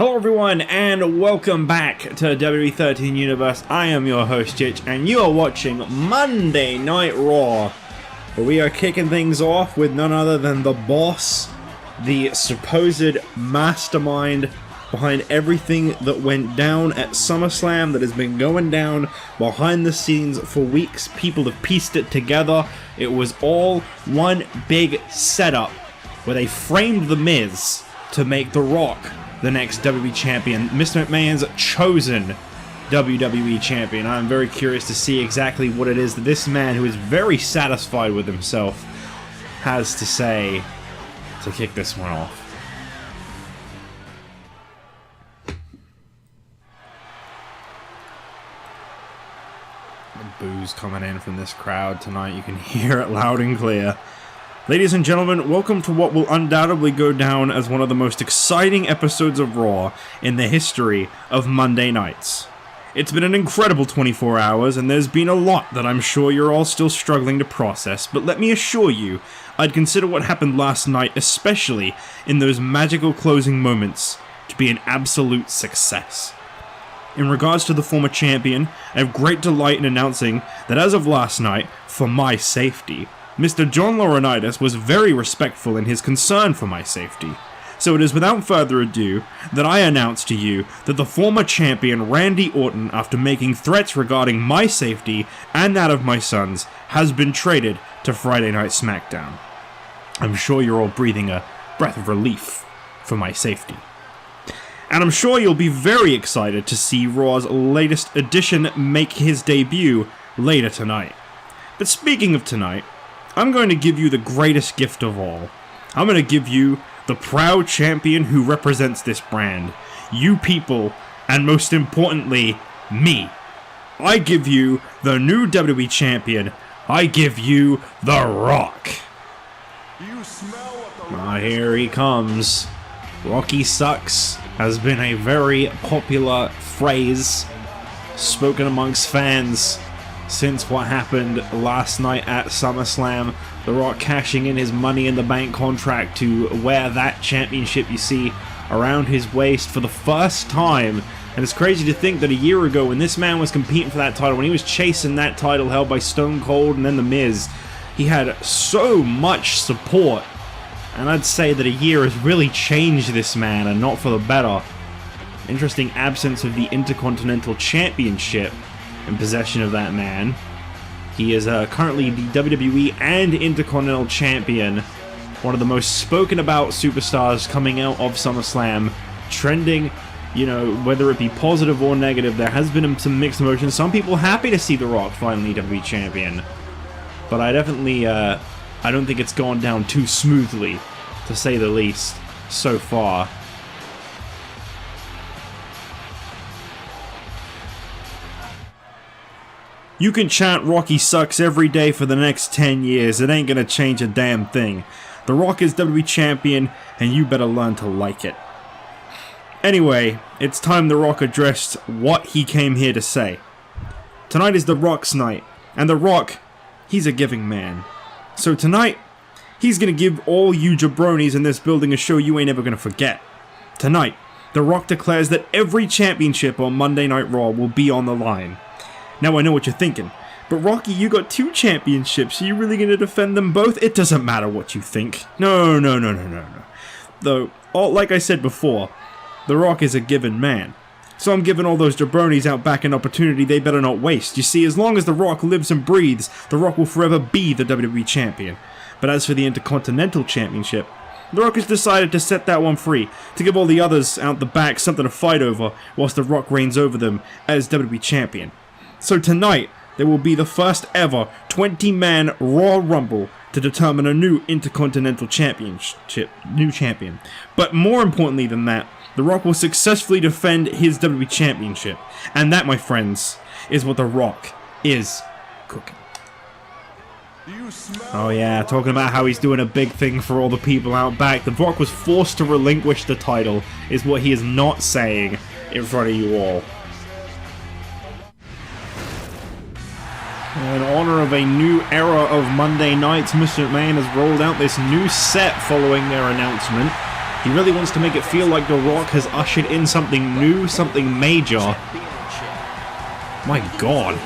Hello everyone, and welcome back to WWE 13 Universe. I am your host, Chich, and you are watching Monday Night Raw, where we are kicking things off with none other than the boss, the supposed mastermind behind everything that went down at SummerSlam, that has been going down behind the scenes for weeks. People have pieced it together. It was all one big setup, where they framed The Miz to make The Rock the next WWE Champion, Mr. McMahon's chosen WWE Champion. I'm very curious to see exactly what it is that this man, who is very satisfied with himself, has to say to kick this one off. The booze coming in from this crowd tonight, you can hear it loud and clear. Ladies and gentlemen, welcome to what will undoubtedly go down as one of the most exciting episodes of Raw in the history of Monday nights. It's been an incredible 24 hours, and there's been a lot that I'm sure you're all still struggling to process, but let me assure you, I'd consider what happened last night, especially in those magical closing moments, to be an absolute success. In regards to the former champion, I have great delight in announcing that as of last night, for my safety, Mr. John Laurinaitis was very respectful in his concern for my safety. So it is without further ado that I announce to you that the former champion Randy Orton, after making threats regarding my safety and that of my sons, has been traded to Friday Night SmackDown. I'm sure you're all breathing a breath of relief for my safety. And I'm sure you'll be very excited to see Raw's latest addition make his debut later tonight. But speaking of tonight, I'm going to give you the greatest gift of all. I'm going to give you the proud champion who represents this brand. You people, and most importantly, me. I give you the new WWE Champion. I give you The Rock. Here he comes. Rocky sucks has been a very popular phrase spoken amongst fans since what happened last night at SummerSlam. The Rock cashing in his Money in the Bank contract to wear that championship you see around his waist for the first time. And it's crazy to think that a year ago, when this man was competing for that title, when he was chasing that title held by Stone Cold and then The Miz, he had so much support. And I'd say that a year has really changed this man, and not for the better. Interesting absence of the Intercontinental Championship in possession of that man. He is currently the WWE and Intercontinental Champion, one of the most spoken about superstars coming out of SummerSlam, trending, you know, whether it be positive or negative. There has been some mixed emotions. Some people happy to see The Rock finally WWE Champion, but I definitely, I don't think it's gone down too smoothly, to say the least, so far. You can chant Rocky sucks every day for the next 10 years, it ain't gonna change a damn thing. The Rock is WWE Champion, and you better learn to like it. Anyway, it's time The Rock addressed what he came here to say. Tonight is The Rock's night, and The Rock, he's a giving man. So tonight, he's gonna give all you jabronis in this building a show you ain't ever gonna forget. Tonight, The Rock declares that every championship on Monday Night Raw will be on the line. Now I know what you're thinking, but Rocky, you got 2 championships, are you really gonna defend them both? It doesn't matter what you think. No. Though, like I said before, The Rock is a given man. So I'm giving all those jabronis out back an opportunity they better not waste. You see, as long as The Rock lives and breathes, The Rock will forever be the WWE Champion. But as for the Intercontinental Championship, The Rock has decided to set that one free, to give all the others out the back something to fight over, whilst The Rock reigns over them as WWE Champion. So tonight, there will be the first ever 20-man Royal Rumble to determine a new Intercontinental Championship, new champion. But more importantly than that, The Rock will successfully defend his WWE Championship. And that, my friends, is what The Rock is cooking. Oh yeah, talking about how he's doing a big thing for all the people out back. The Rock was forced to relinquish the title, is what he is not saying in front of you all. In honor of a new era of Monday nights, Mr. McMahon has rolled out this new set following their announcement. He really wants to make it feel like The Rock has ushered in something new, something major. My God.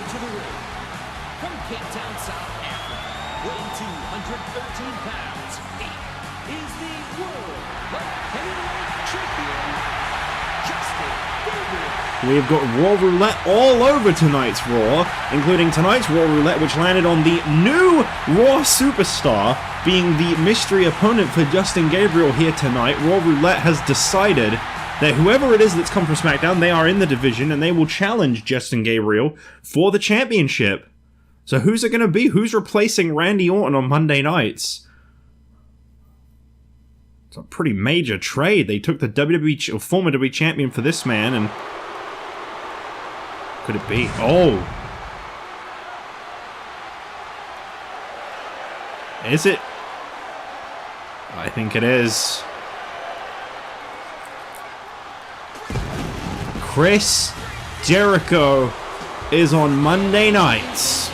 We've got Raw Roulette all over tonight's Raw, including tonight's Raw Roulette, which landed on the new Raw Superstar, being the mystery opponent for Justin Gabriel here tonight. Raw Roulette has decided that whoever it is that's come from SmackDown, they are in the division, and they will challenge Justin Gabriel for the championship. So who's it going to be? Who's replacing Randy Orton on Monday nights? It's a pretty major trade. They took the WWE, or former WWE Champion for this man, and could it be? Oh! Is it? I think it is. Chris Jericho is on Monday nights.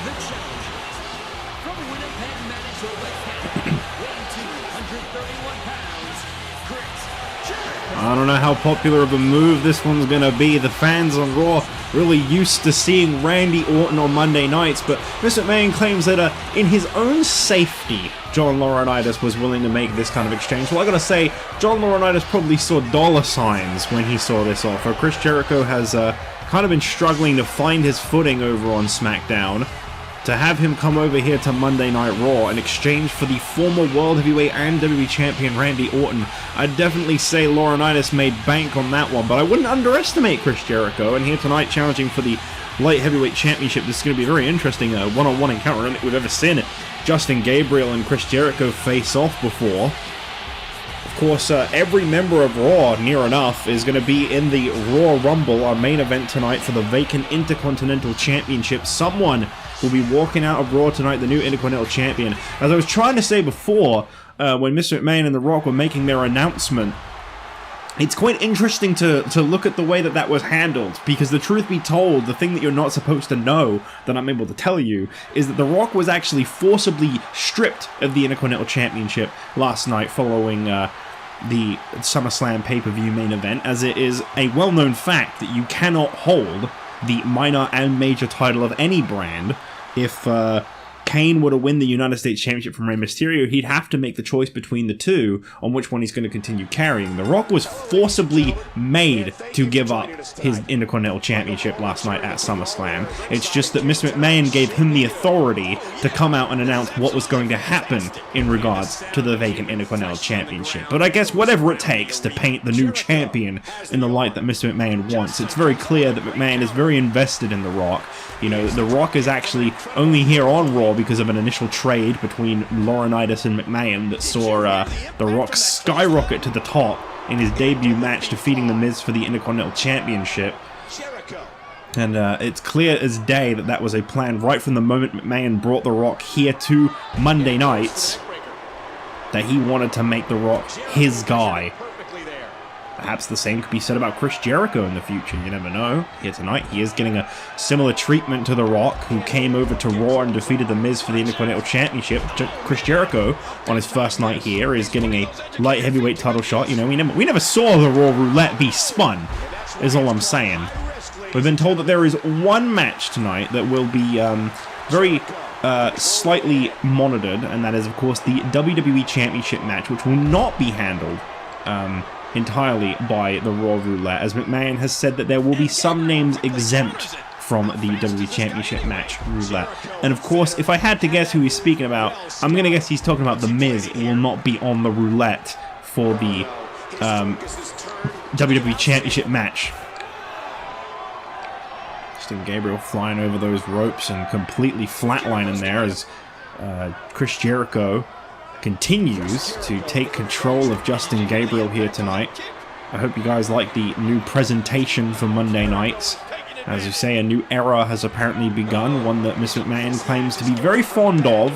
I don't know how popular of a move this one's going to be. The fans on Raw really used to seeing Randy Orton on Monday nights, but Mr. McMahon claims that in his own safety, John Laurinaitis was willing to make this kind of exchange. Well, I gotta say, John Laurinaitis probably saw dollar signs when he saw this offer. Chris Jericho has kind of been struggling to find his footing over on SmackDown. To have him come over here to Monday Night Raw in exchange for the former World Heavyweight and WWE Champion Randy Orton, I'd definitely say Laurinaitis made bank on that one, but I wouldn't underestimate Chris Jericho, and here tonight challenging for the Light Heavyweight Championship. This is going to be a very interesting one-on-one encounter. I don't think we've ever seen Justin Gabriel and Chris Jericho face off before. Of course, every member of Raw, near enough, is going to be in the Raw Rumble, our main event tonight for the vacant Intercontinental Championship. Someone will be walking out of Raw tonight, the new Intercontinental Champion. As I was trying to say before, when Mr. McMahon and The Rock were making their announcement, it's quite interesting to look at the way that was handled, because the truth be told, the thing that you're not supposed to know, that I'm able to tell you, is that The Rock was actually forcibly stripped of the Intercontinental Championship last night following the SummerSlam pay-per-view main event, as it is a well-known fact that you cannot hold the minor and major title of any brand. If Kane were to win the United States Championship from Rey Mysterio, he'd have to make the choice between the two on which one he's going to continue carrying. The Rock was forcibly made to give up his Intercontinental Championship last night at SummerSlam. It's just that Mr. McMahon gave him the authority to come out and announce what was going to happen in regards to the vacant Intercontinental Championship. But I guess whatever it takes to paint the new champion in the light that Mr. McMahon wants. It's very clear that McMahon is very invested in The Rock. You know, The Rock is actually only here on Raw because of an initial trade between Laurinaitis and McMahon that saw The Rock skyrocket to the top in his debut match, defeating The Miz for the Intercontinental Championship. And it's clear as day that that was a plan right from the moment McMahon brought The Rock here to Monday nights, that he wanted to make The Rock his guy. Perhaps the same could be said about Chris Jericho in the future, you never know. Here tonight, he is getting a similar treatment to The Rock, who came over to Raw and defeated The Miz for the Intercontinental Championship. Chris Jericho, on his first night here, is getting a light heavyweight title shot. You know, we never saw the Raw Roulette be spun, is all I'm saying. We've been told that there is one match tonight that will be very slightly monitored, and that is, of course, the WWE Championship match, which will not be handled entirely by the Raw Roulette, as McMahon has said that there will be some names exempt from the WWE Championship match Roulette. And of course, if I had to guess who he's speaking about, I'm going to guess he's talking about The Miz will not be on the Roulette for the WWE Championship match. Justin Gabriel flying over those ropes and completely flatlining there as Chris Jericho continues to take control of Justin Gabriel here tonight. I hope you guys like the new presentation for Monday nights. As you say, a new era has apparently begun, one that Mr. McMahon claims to be very fond of,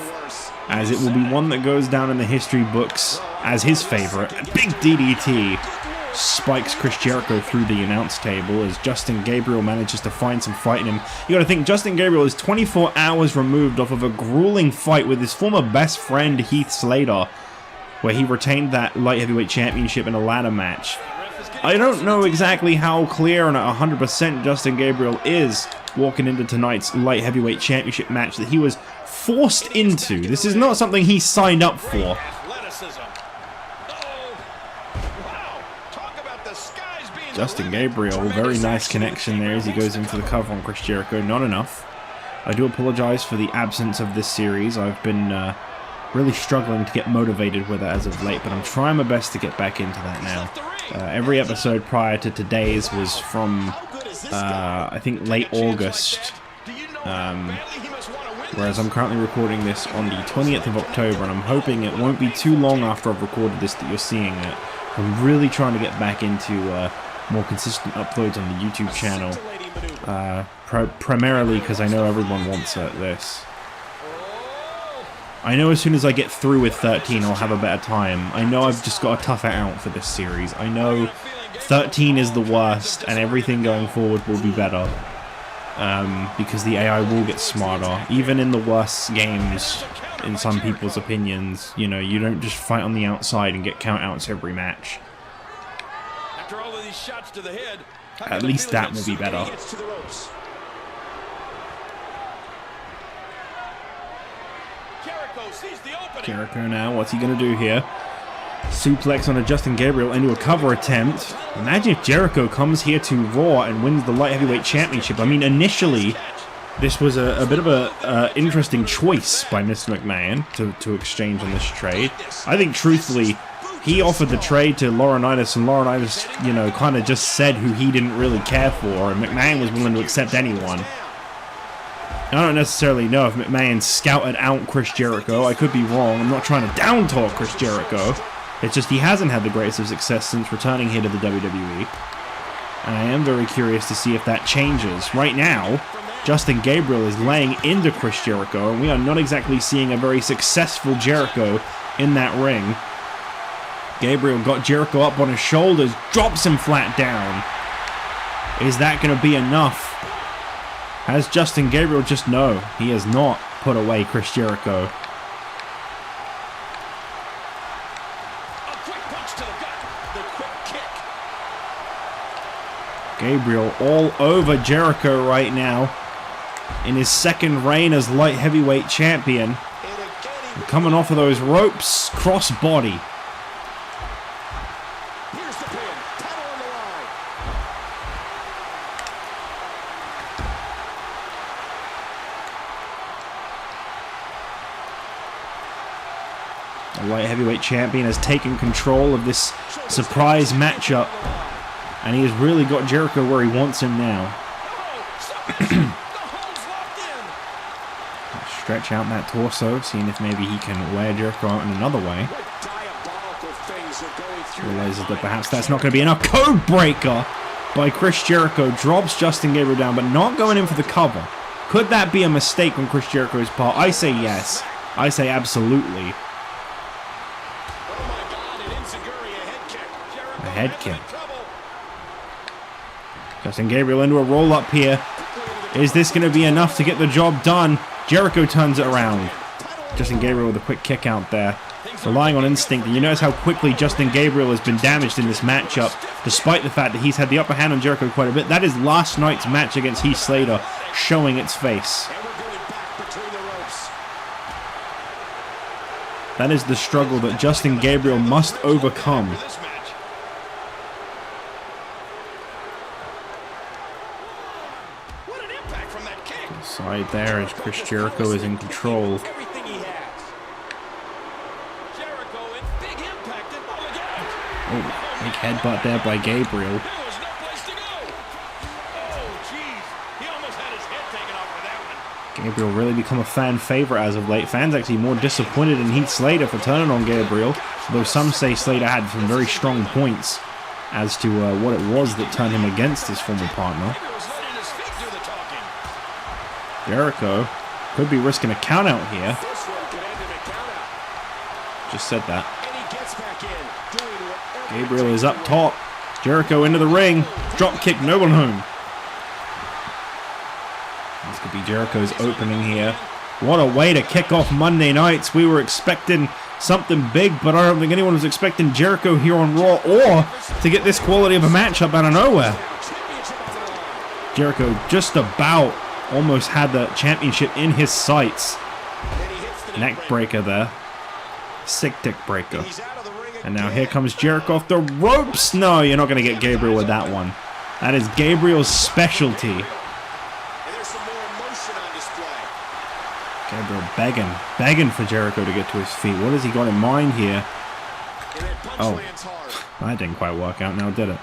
as it will be one that goes down in the history books as his favorite. A big DDT spikes Chris Jericho through the announce table as Justin Gabriel manages to find some fight in him. You gotta think, Justin Gabriel is 24 hours removed off of a grueling fight with his former best friend Heath Slater. where he retained that light heavyweight championship in a ladder match. I don't know exactly how clear and 100% Justin Gabriel is walking into tonight's light heavyweight championship match that he was forced into. This is not something he signed up for. Justin Gabriel, very nice connection there as he goes in for the cover on Chris Jericho. Not enough. I do apologize for the absence of this series. I've been really struggling to get motivated with it as of late, but I'm trying my best to get back into that now. Every episode prior to today's was from, I think, late August. Whereas I'm currently recording this on the 20th of October, and I'm hoping it won't be too long after I've recorded this that you're seeing it. I'm really trying to get back into more consistent uploads on the YouTube channel. Primarily because I know everyone wants this. I know as soon as I get through with 13 I'll have a better time. I know I've just got to tough it out for this series. I know 13 is the worst and everything going forward will be better. Because the AI will get smarter. Even in the worst games, in some people's opinions, you know, you don't just fight on the outside and get countouts every match. After all of these shots to the head, at least that will be better. Jericho now, what's he going to do here? Suplex on a Justin Gabriel into a cover attempt. Imagine if Jericho comes here to Raw and wins the Light Heavyweight Championship. I mean, initially, this was a bit of a interesting choice by Mr. McMahon to exchange on this trade. I think, truthfully, he offered the trade to Laurinaitis, and Laurinaitis, you know, kind of just said who he didn't really care for, and McMahon was willing to accept anyone. I don't necessarily know if McMahon scouted out Chris Jericho. I could be wrong. I'm not trying to down-talk Chris Jericho. It's just he hasn't had the greatest of success since returning here to the WWE. And I am very curious to see if that changes. Right now, Justin Gabriel is laying into Chris Jericho, and we are not exactly seeing a very successful Jericho in that ring. Gabriel got Jericho up on his shoulders, drops him flat down. Is that going to be enough? Has Justin Gabriel just no? He has not put away Chris Jericho. a quick punch to the gut, the quick kick. Gabriel all over Jericho right now in his second reign as light heavyweight champion. And coming off of those ropes, cross-body. Here's the pin, title on the line. The light heavyweight champion has taken control of this surprise matchup, and he has really got Jericho where he wants him now. Stretch out that torso, seeing if maybe he can wear Jericho out in another way. Realizes that perhaps that's not going to be enough. Code breaker by Chris Jericho drops Justin Gabriel down, but not going in for the cover. Could that be a mistake on Chris Jericho's part? I say yes. I say absolutely. A head kick. Justin Gabriel into a roll up here. Is this going to be enough to get the job done? Jericho turns it around. Justin Gabriel with a quick kick out there. Relying on instinct. And you notice how quickly Justin Gabriel has been damaged in this matchup, despite the fact that he's had the upper hand on Jericho quite a bit. That is last night's match against Heath Slater showing its face. That is the struggle that Justin Gabriel must overcome. Side there as Chris Jericho is in control. Oh, big headbutt there by Gabriel. Gabriel really become a fan favorite as of late. Fans actually more disappointed in Heath Slater for turning on Gabriel, though some say Slater had some very strong points as to what it was that turned him against his former partner. Jericho could be risking a count out here. Just said that. Gabriel is up top. Jericho into the ring. Drop kick, no one home. This could be Jericho's opening here. What a way to kick off Monday nights. We were expecting something big, but I don't think anyone was expecting Jericho here on Raw or to get this quality of a matchup out of nowhere. Jericho just about almost had the championship in his sights. Neck breaker there. Sick dick breaker. And now here comes Jericho off the ropes. No, you're not going to get Gabriel with that one. That is Gabriel's specialty. Gabriel begging for Jericho to get to his feet. What has he got in mind here? Oh, that didn't quite work out now, did it?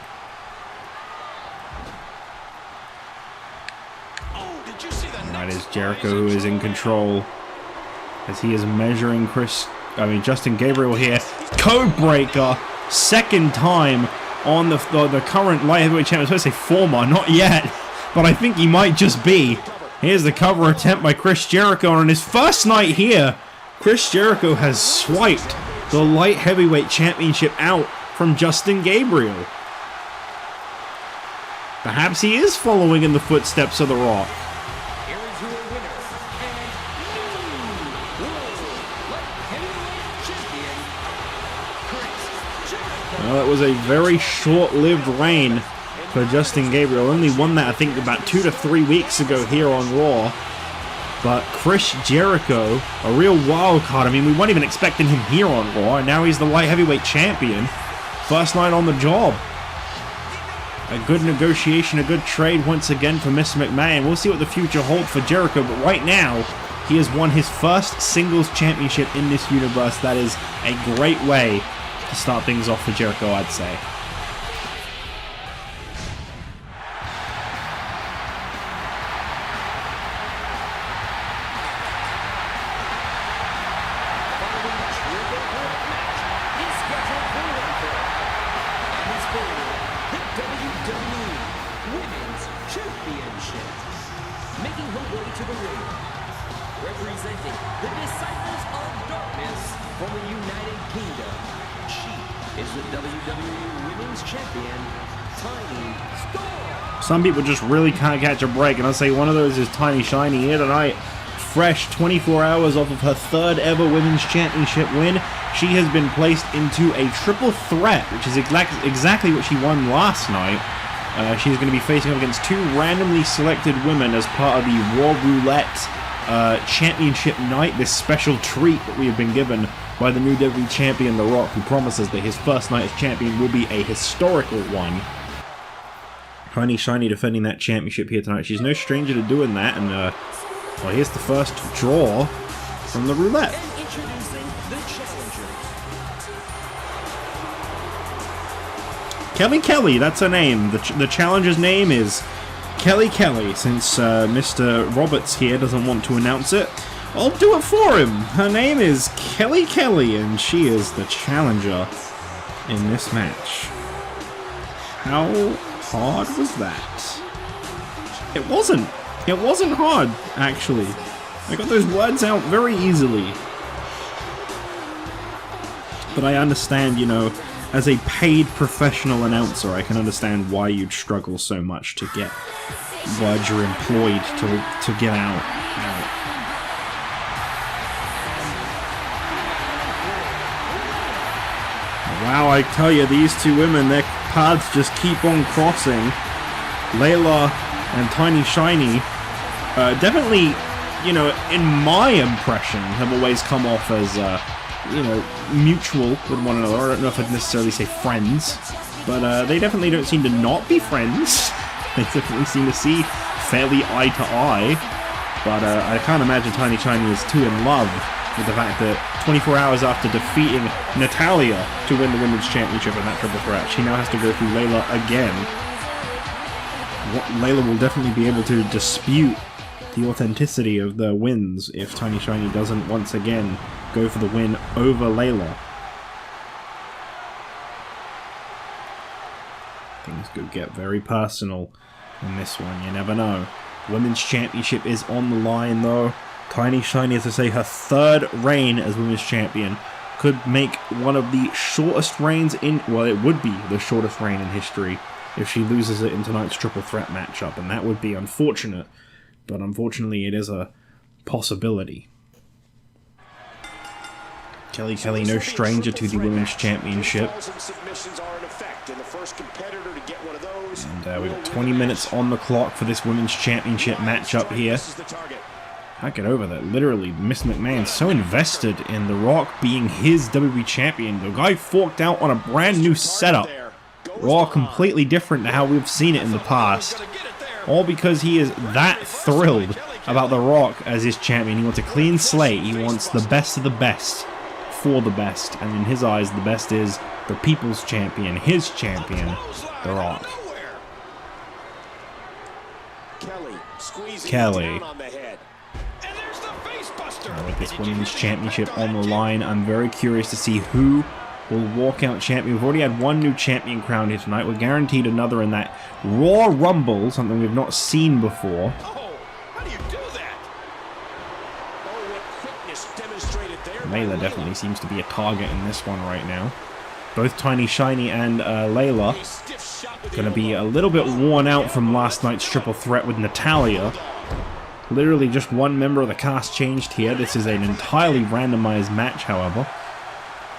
That is Jericho who is in control as he is measuring Justin Gabriel here. Code breaker, second time on the current light heavyweight champion. I was supposed to say former, not yet, but I think he might just be. Here's the cover attempt by Chris Jericho, and on his first night here, Chris Jericho has swiped the light heavyweight championship out from Justin Gabriel. Perhaps he is following in the footsteps of The Rock. Well, it was a very short-lived reign for Justin Gabriel. Only won that, I think, about 2 to 3 weeks ago here on Raw. But Chris Jericho, a real wild card. I mean, we weren't even expecting him here on Raw, and now he's the light heavyweight champion. First night on the job. A good negotiation, a good trade once again for Mr. McMahon. We'll see what the future holds for Jericho, but right now, he has won his first singles championship in this universe. That is a great way to start things off for Jericho, I'd say. Making her way to the ring, representing the Disciples of Darkness from the United Kingdom, she is the WWE Women's Champion, Tiny Storm. Some people just really can't catch a break, and I'll say one of those is Tiny Shiny here tonight. Fresh 24 hours off of her third ever Women's Championship win. She has been placed into a triple threat, which is exactly what she won last night. She's going to be facing up against 2 randomly selected women as part of the Raw Roulette Championship night, this special treat that we have been given by the new WWE Champion, The Rock, who promises that his first night as champion will be a historical one. Tiny Shiny defending that championship here tonight. She's no stranger to doing that, and well, here's the first draw from the Roulette. Kelly, that's her name. The challenger's name is Kelly, since Mr. Roberts here doesn't want to announce it. I'll do it for him. Her name is Kelly, and she is the challenger in this match. How hard was that? It wasn't. It wasn't hard, actually. I got those words out very easily. But I understand, you know, as a paid professional announcer, I can understand why you'd struggle so much to get words you're employed to get out. Wow, I tell you, these two women, their paths just keep on crossing. Layla and Tiny Shiny, definitely, you know, in my impression, have always come off as, you know, mutual with one another. I don't know if I'd necessarily say friends, but they definitely don't seem to not be friends. They definitely seem to see fairly eye to eye, but I can't imagine Tiny Shiny is too in love with the fact that 24 hours after defeating Natalya to win the Women's Championship in that triple threat, she now has to go through Layla again. Layla will definitely be able to dispute the authenticity of the wins if Tiny Shiny doesn't once again go for the win over Layla. Things could get very personal in this one, you never know. Women's Championship is on the line though. Tiny Shiny, as I say, her third reign as Women's Champion could make one of the shortest reigns in, well, it would be the shortest reign in history if she loses it in tonight's triple threat matchup, and that would be unfortunate. But unfortunately, it is a possibility. Kelly Kelly, no stranger to the Women's Championship. And we've got 20 minutes on the clock for this Women's Championship matchup here. Can't get over that. Literally, Miss McMahon so invested in The Rock being his WWE Champion. The guy forked out on a brand new setup. Raw completely different to how we've seen it in the past. All because he is that thrilled about The Rock as his champion. He wants a clean slate. He wants the best of the best for the best. And in his eyes, the best is the people's champion, his champion, The Rock. Kelly. With this Women's Championship on the line, I'm very curious to see who will walk out champion. We've already had one new champion crowned here tonight. We're guaranteed another in that Raw Rumble, something we've not seen before. How do you do that? What quickness demonstrated there. Layla definitely seems to be a target in this one right now. Both Tiny Shiny and Layla going to be a little bit worn out from last night's triple threat with Natalya. Literally just one member of the cast changed here. This is an entirely randomized match, however.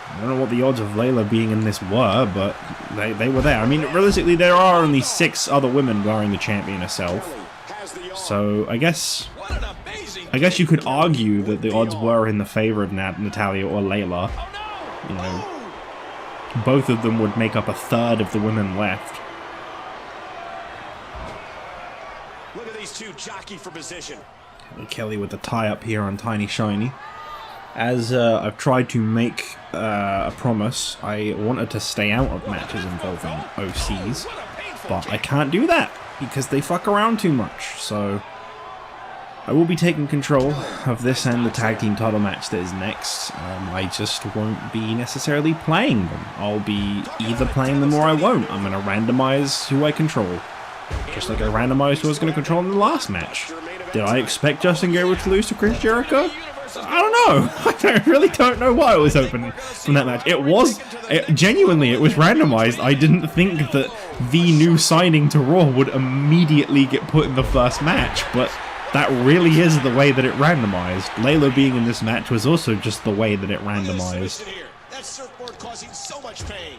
I don't know what the odds of Layla being in this were, but they were there. I mean, realistically, there are only 6 other women wearing the champion herself. So, I guess you could argue that the odds were in the favor of Natalya or Layla. You know, both of them would make up a third of the women left. Look at these two jockey for position. Kelly with the tie-up here on Tiny Shiny. As I've tried to make a promise, I wanted to stay out of matches involving OCs, but I can't do that because they fuck around too much. So I will be taking control of this and the tag team title match that is next. I just won't be necessarily playing them. I'll be either playing them or I won't. I'm going to randomize who I control, just like I randomized who I was going to control in the last match. Did I expect Justin Gabriel to lose to Chris Jericho? I don't know. I really don't know why I was hoping from that match. Genuinely, it was randomized. I didn't think that the new signing to Raw would immediately get put in the first match, but that really is the way that it randomized. Layla being in this match was also just the way that it randomized. That surfboard causing so much pain.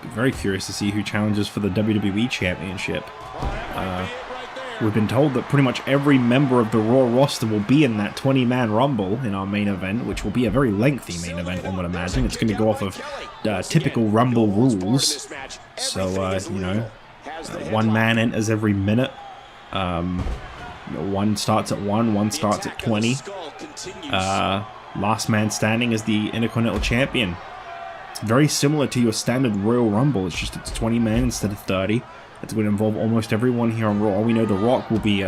Very curious to see who challenges for the WWE Championship. We've been told that pretty much every member of the Raw roster will be in that 20-man Rumble in our main event, which will be a very lengthy main event, one would imagine. It's going to go off of typical Rumble rules. So, you know, one man enters every minute. One starts at 1, one starts at 20. Last man standing is the Intercontinental Champion. It's very similar to your standard Royal Rumble. It's just it's 20 men instead of 30. It's going to involve almost everyone here on Raw. We know The Rock will be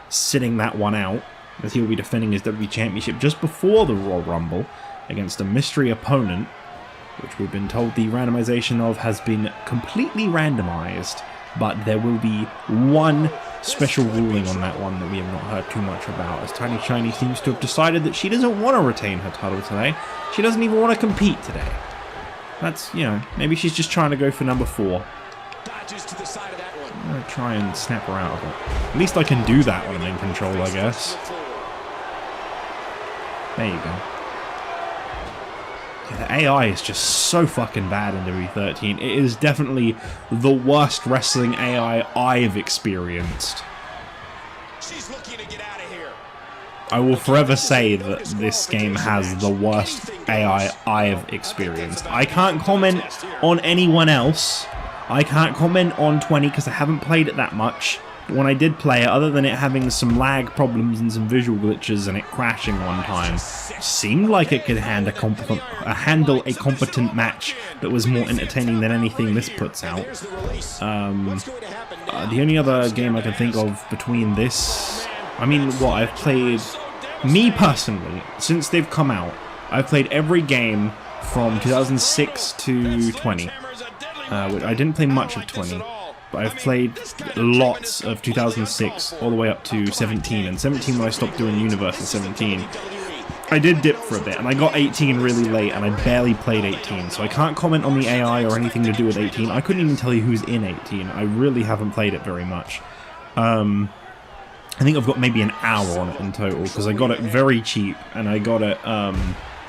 sitting that one out, as he'll be defending his WWE Championship just before the Raw Rumble against a mystery opponent, which we've been told the randomization of has been completely randomized, but there will be one special ruling on that one that we have not heard too much about, as Tiny Shiny seems to have decided that she doesn't want to retain her title today. She doesn't even want to compete today. That's, you know, maybe she's just trying to go for number 4. I'm going to try and snap her out of it. At least I can do that when I'm in control, I guess. There you go. Yeah, the AI is just so fucking bad in WWE13. It is definitely the worst wrestling AI I've experienced. She's looking to get out of here. I will forever say that this game has the worst AI I've experienced. I can't comment on anyone else. I can't comment on 20 because I haven't played it that much. But when I did play it, other than it having some lag problems and some visual glitches and it crashing one time, seemed like it could handle a competent match that was more entertaining than anything this puts out. The only other game I can think of between this... I mean, what, I've played... Me personally, since they've come out, I've played every game from 2006 to 20. I didn't play much of 20, but I've played lots of 2006 all the way up to 17, and 17 when I stopped doing Universe in 17, I did dip for a bit, and I got 18 really late, and I barely played 18, so I can't comment on the AI or anything to do with 18. I couldn't even tell you who's in 18. I really haven't played it very much. I think I've got maybe an hour on it in total, because I got it very cheap, and I got it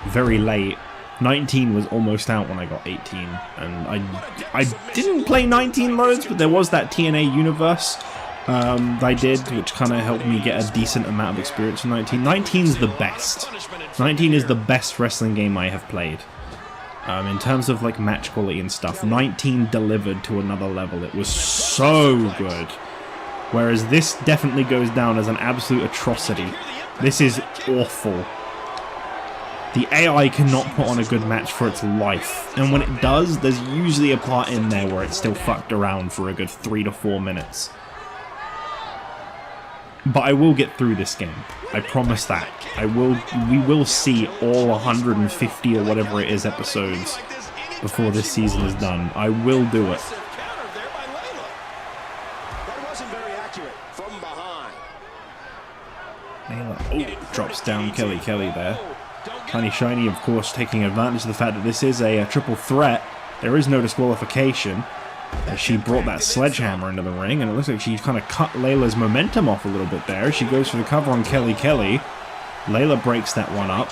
very late. 19 was almost out when I got 18, and I didn't play 19 loads, but there was that TNA universe that I did, which kind of helped me get a decent amount of experience in 19. 19's the best. 19 is the best wrestling game I have played. In terms of like match quality and stuff, 19 delivered to another level. It was so good. Whereas this definitely goes down as an absolute atrocity. This is awful. The AI cannot put on a good match for its life. And when it does, there's usually a part in there where it's still fucked around for a good 3 to 4 minutes. But I will get through this game. I promise that. We will see all 150 or whatever it is episodes before this season is done. I will do it. Oh, drops down Kelly there. Tiny Shiny, of course, taking advantage of the fact that this is a triple threat. There is no disqualification. She brought that sledgehammer into the ring, and it looks like she kind of cut Layla's momentum off a little bit there. She goes for the cover on Kelly. Layla breaks that one up.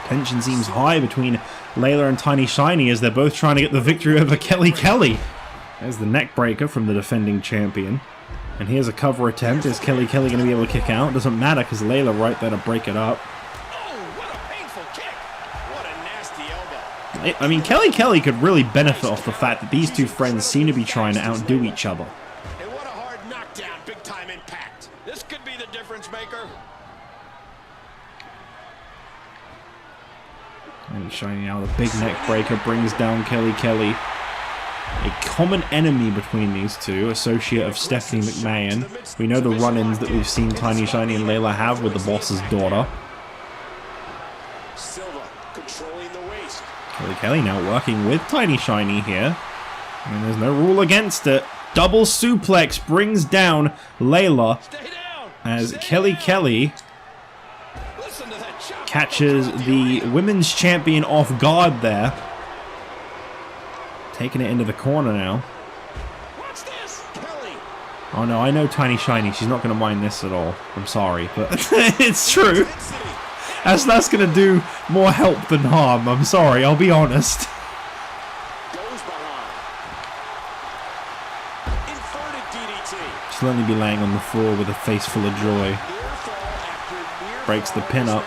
Tension seems high between Layla and Tiny Shiny as they're both trying to get the victory over Kelly. There's the neck breaker from the defending champion. And here's a cover attempt. Is Kelly going to be able to kick out? Doesn't matter because Layla right there to break it up. I mean, Kelly could really benefit off the fact that these two friends seem to be trying to outdo each other. And what a hard knockdown, big time impact. This could be the difference maker. And Shiny now, the big neck breaker brings down Kelly. A common enemy between these two, associate of Stephanie McMahon. We know the run-ins that we've seen Tiny Shiny and Layla have with the boss's daughter. Kelly now working with Tiny Shiny here. And there's no rule against it. Double suplex brings down Layla as Kelly catches the women's champion off guard there. Taking it into the corner now. Oh no, I know Tiny Shiny. She's not going to mind this at all. I'm sorry, but it's true. That's going to do more help than harm. I'm sorry, I'll be honest. She'll only be laying on the floor with a face full of joy. Breaks the pin up.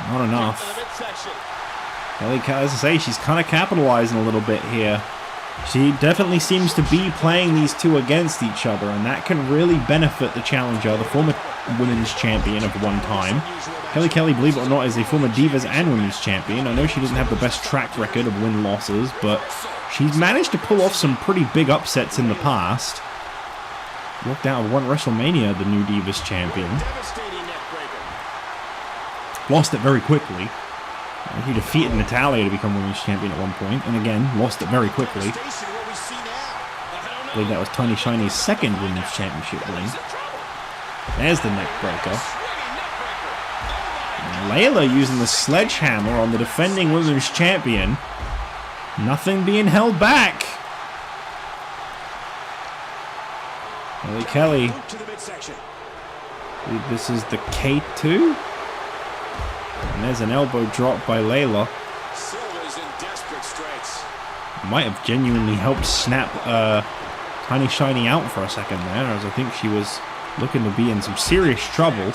Not enough. Kelly, as I say, she's kind of capitalizing a little bit here. She definitely seems to be playing these two against each other, and that can really benefit the challenger, the former women's champion of one time. Kelly, believe it or not, is a former Divas and women's champion. I know she doesn't have the best track record of win-losses, but she's managed to pull off some pretty big upsets in the past. Walked out of one WrestleMania, the new Divas champion. Lost it very quickly. He defeated Natalia to become women's champion at one point, and again, lost it very quickly. I believe that was Tiny Shiny's second women's championship win. There's the neck breaker. And Layla using the sledgehammer on the defending women's champion. Nothing being held back. Kelly. This is the K2. And there's an elbow drop by Layla. Might have genuinely helped snap Tiny Shiny out for a second there, as I think she was looking to be in some serious trouble.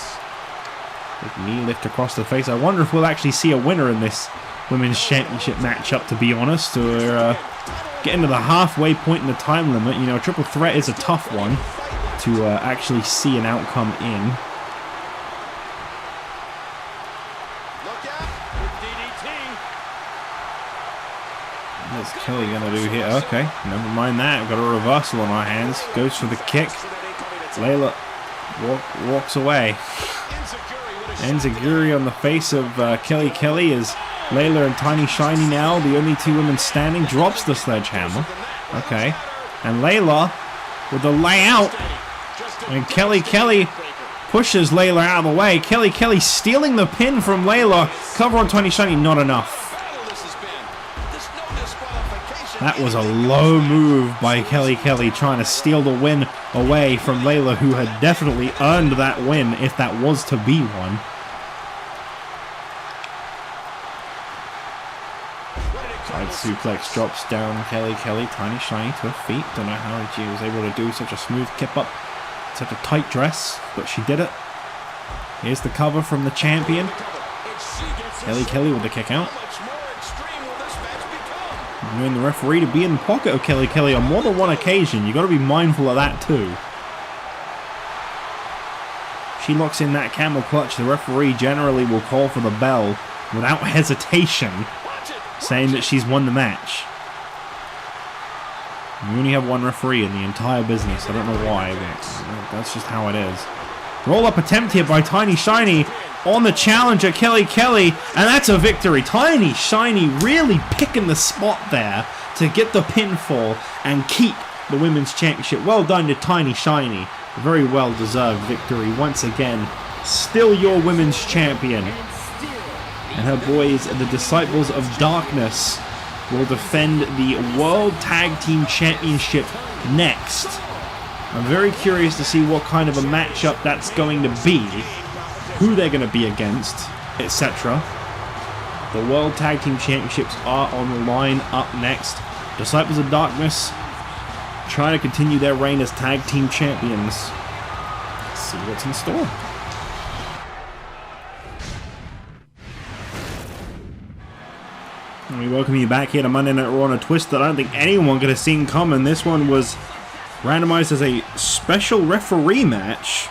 Big knee lift across the face. I wonder if we'll actually see a winner in this women's championship matchup, to be honest. We're getting to the halfway point in the time limit. You know, triple threat is a tough one to actually see an outcome in. What's Kelly gonna do here? Okay, never mind that. We've got a reversal on our hands. Goes for the kick. Layla walks away. Enziguri on the face of Kelly as Layla and Tiny Shiny now, the only two women standing, drops the sledgehammer. Okay, and Layla with the layout, and Kelly pushes Layla out of the way. Kelly stealing the pin from Layla. Cover on Tiny Shiny, not enough. That was a low move by Kelly trying to steal the win away from Layla, who had definitely earned that win if that was to be one. Side suplex drops down Kelly, tiny shiny to her feet. Don't know how she was able to do such a smooth kip up, such a tight dress, but she did it. Here's the cover from the champion. Kelly with the kick out. And the referee to be in the pocket of Kelly on more than one occasion. You got to be mindful of that too. She locks in that camel clutch. The referee generally will call for the bell without hesitation, saying that she's won the match. We only have one referee in the entire business. I don't know why, but that's just how it is. Roll-up attempt here by Tiny Shiny on the challenger, Kelly, and that's a victory. Tiny Shiny really picking the spot there to get the pinfall and keep the Women's Championship. Well done to Tiny Shiny. A very well-deserved victory once again. Still your Women's Champion. And her boys, the Disciples of Darkness, will defend the World Tag Team Championship next. I'm very curious to see what kind of a matchup that's going to be, who they're going to be against, etc. The World Tag Team Championships are on the line up next. Disciples of Darkness trying to continue their reign as Tag Team Champions. Let's see what's in store. And we welcome you back here to Monday Night Raw on a twist that I don't think anyone could have seen coming. This one was randomized as a special referee match.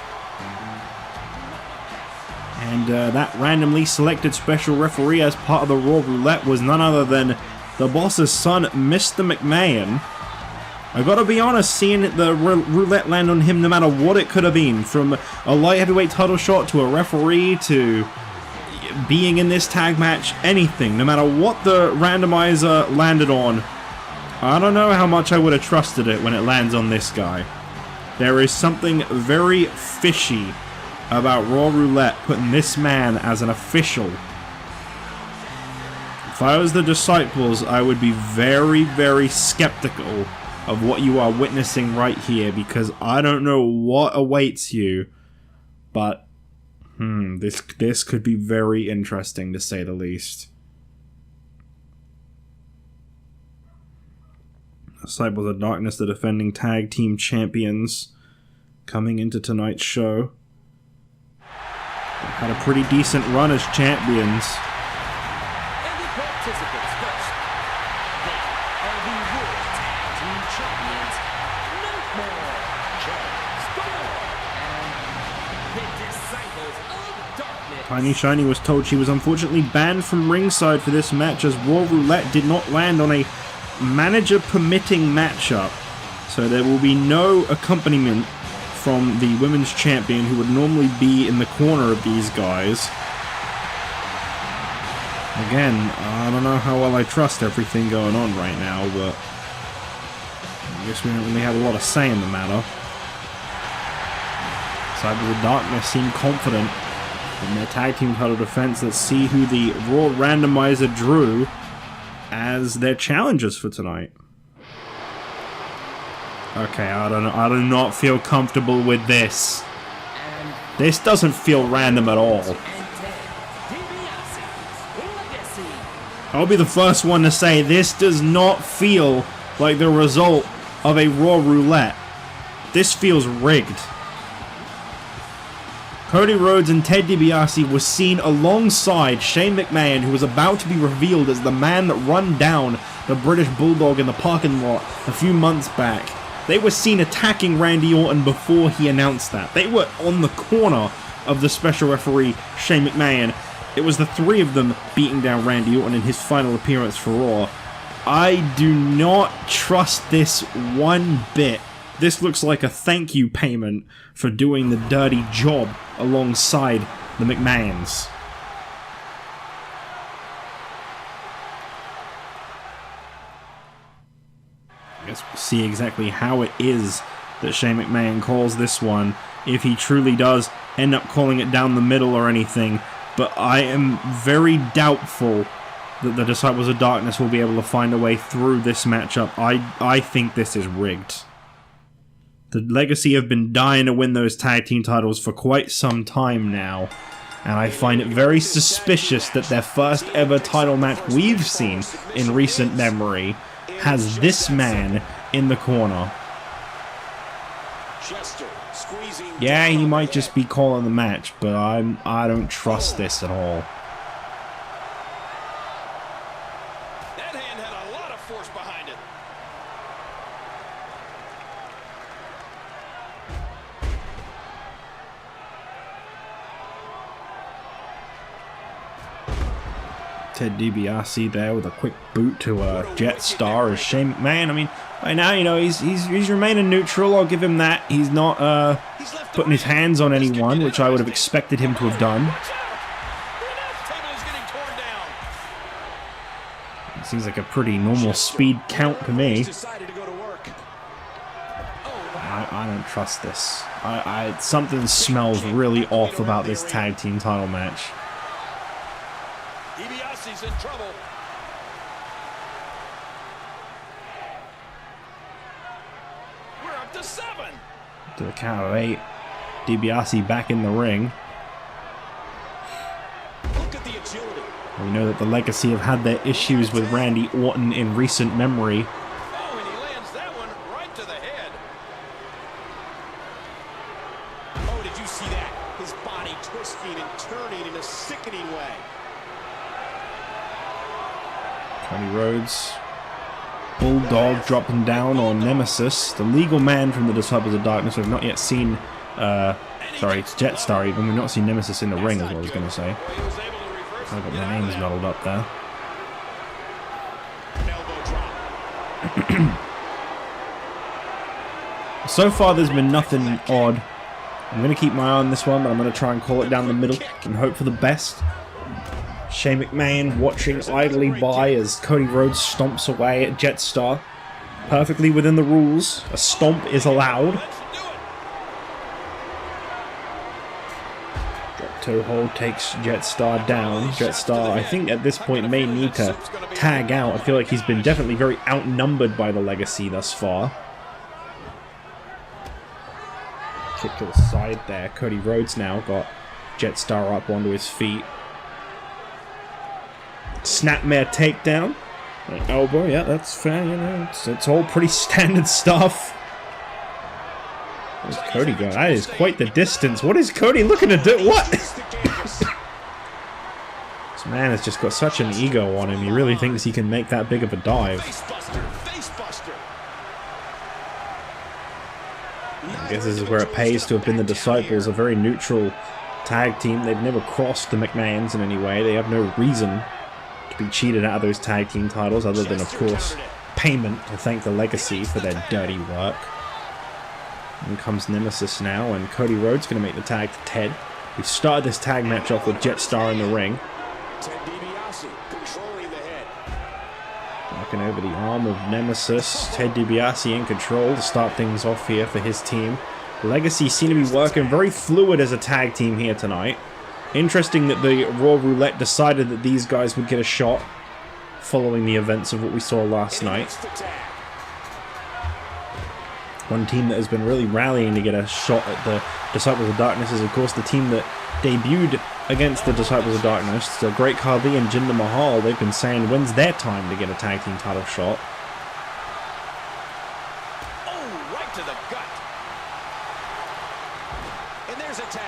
And that randomly selected special referee as part of the Raw Roulette was none other than the boss's son, Mr. McMahon. I gotta be honest, seeing the roulette land on him no matter what it could have been, from a light heavyweight title shot to a referee to being in this tag match, anything, no matter what the randomizer landed on, I don't know how much I would have trusted it when it lands on this guy. There is something very fishy about Raw Roulette putting this man as an official. If I was the Disciples, I would be very, very skeptical of what you are witnessing right here, because I don't know what awaits you, but this could be very interesting to say the least. Disciples of Darkness, the defending tag team champions, coming into tonight's show. They've had a pretty decent run as champions. And the participants first. They are the World Tag Team Champions, Nightmare, Storm, and the Disciples of Darkness. Tiny Shiny was told she was unfortunately banned from ringside for this match, as Raw Roulette did not land on a manager-permitting matchup. So there will be no accompaniment from the Women's Champion, who would normally be in the corner of these guys. Again, I don't know how well I trust everything going on right now, but I guess we don't really have a lot of say in the matter. Disciples of Darkness seem confident in their tag team title defense. Let's see who the Raw randomizer drew as their challengers for tonight. Okay, I don't know. I do not feel comfortable with this. This doesn't feel random at all. I'll be the first one to say this does not feel like the result of a Raw Roulette. This feels rigged. Cody Rhodes and Ted DiBiase were seen alongside Shane McMahon, who was about to be revealed as the man that run down the British Bulldog in the parking lot a few months back. They were seen attacking Randy Orton before he announced that. They were on the corner of the special referee, Shane McMahon. It was the three of them beating down Randy Orton in his final appearance for Raw. I do not trust this one bit. This looks like a thank you payment for doing the dirty job alongside the McMahons. I guess we'll see exactly how it is that Shane McMahon calls this one, if he truly does end up calling it down the middle or anything, but I am very doubtful that the Disciples of Darkness will be able to find a way through this matchup. I think this is rigged. The Legacy have been dying to win those tag team titles for quite some time now, and I find it very suspicious that their first ever title match we've seen in recent memory has this man in the corner. Yeah, he might just be calling the match, but I don't trust this at all. That hand had a lot of force behind it. Ted DiBiase there with a quick boot to Jetstar as Shane McMahon. I mean, right now, you know, he's remaining neutral. I'll give him that. He's not putting his hands on anyone, which I would have expected him to have done. It seems like a pretty normal speed count to me. I don't trust this. Something smells really off about this tag team title match. DiBiase's in trouble. We're up to 7. To the count of 8. DiBiase back in the ring. Look at the agility. We know that the Legacy have had their issues with Randy Orton in recent memory. Oh, and he lands that one right to the head. Oh, did you see that? His body twisting and turning in a sickening way. Cody Rhodes. Bulldog dropping down on Nemesis, the legal man from the Disciples of Darkness. We've not yet seen, sorry, it's Jetstar even. We've not seen Nemesis in the ring, is what I was going to say. I've got my names muddled up there. So far, there's been nothing odd. I'm going to keep my eye on this one, but I'm going to try and call it down the middle and hope for the best. Shane McMahon watching idly by as Cody Rhodes stomps away at Jetstar. Perfectly within the rules. A stomp is allowed. Drop toe hold takes Jetstar down. Jetstar, I think at this point, may need to tag out. I feel like he's been definitely very outnumbered by the Legacy thus far. Kick to the side there. Cody Rhodes now got Jetstar up onto his feet. Snapmare takedown. Elbow, yeah, that's fair, you know, it's all pretty standard stuff. Where's Cody going? That is quite the distance. What is Cody looking to do? What? This man has just got such an ego on him. He really thinks he can make that big of a dive. I guess this is where it pays to have been the Disciples, a very neutral tag team. They've never crossed the McMahons in any way. They have no reason to be cheated out of those tag team titles, other than, of course, payment to thank the Legacy for their dirty work. In comes Nemesis now, and Cody Rhodes going to make the tag to Ted. We started this tag match off with Jetstar in the ring. Ted DiBiase controlling the head. Knocking over the arm of Nemesis. Ted DiBiase in control to start things off here for his team. Legacy seem to be working very fluid as a tag team here tonight. Interesting that the Raw Roulette decided that these guys would get a shot following the events of what we saw last night. One team that has been really rallying to get a shot at the Disciples of Darkness is, of course, the team that debuted against the Disciples of Darkness. The Great Khali and Jinder Mahal. They've been saying when's their time to get a tag team title shot. Oh, right to the gut. And there's a tag.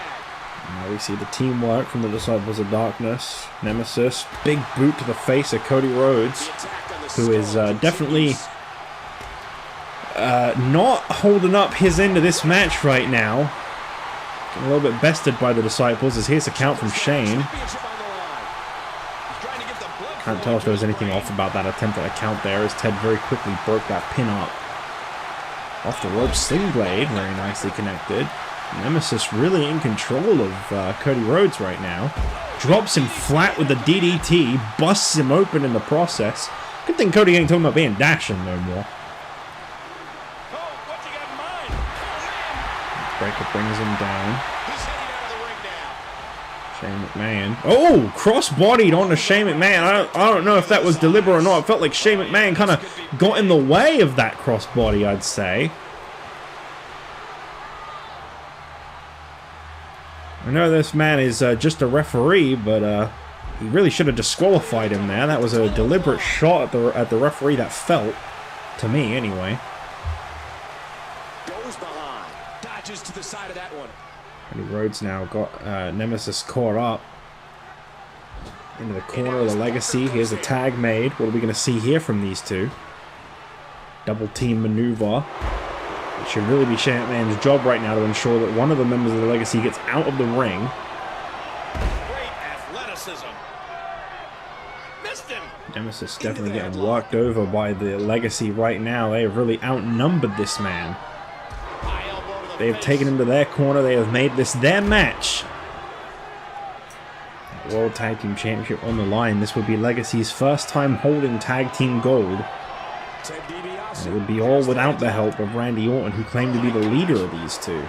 Now we see the teamwork from the Disciples of Darkness. Nemesis, big boot to the face of Cody Rhodes, who is definitely not holding up his end of this match right now. Getting a little bit bested by the Disciples, as here's a count from Shane. Can't tell if there was anything off about that attempt at a count there, as Ted very quickly broke that pin up. Off the rope sling blade, very nicely connected. Nemesis really in control of Cody Rhodes right now. Drops him flat with the DDT, busts him open in the process. Good thing Cody ain't talking about being dashing no more. Breaker brings him down. Shane McMahon. Oh, cross-bodied onto Shane McMahon. I don't know if that was deliberate or not. It felt like Shane McMahon kind of got in the way of that cross-body, I'd say. I know this man is just a referee, but he really should have disqualified him there. That was a deliberate shot at the referee that felt, to me anyway. Goes behind. Dodges to the side of that one. Cody Rhodes now got Nemesis caught up into the corner of the Legacy. Here's a tag made. What are we going to see here from these two? Double team maneuver. It should really be Shane McMahon's job right now to ensure that one of the members of the Legacy gets out of the ring. Great athleticism. Missed him. Nemesis definitely getting worked over by the Legacy right now. They have really outnumbered this man. They have taken him to their corner. They have made this their match. World Tag Team Championship on the line. This would be Legacy's first time holding Tag Team Gold. And it would be all without the help of Randy Orton, who claimed to be the leader of these two.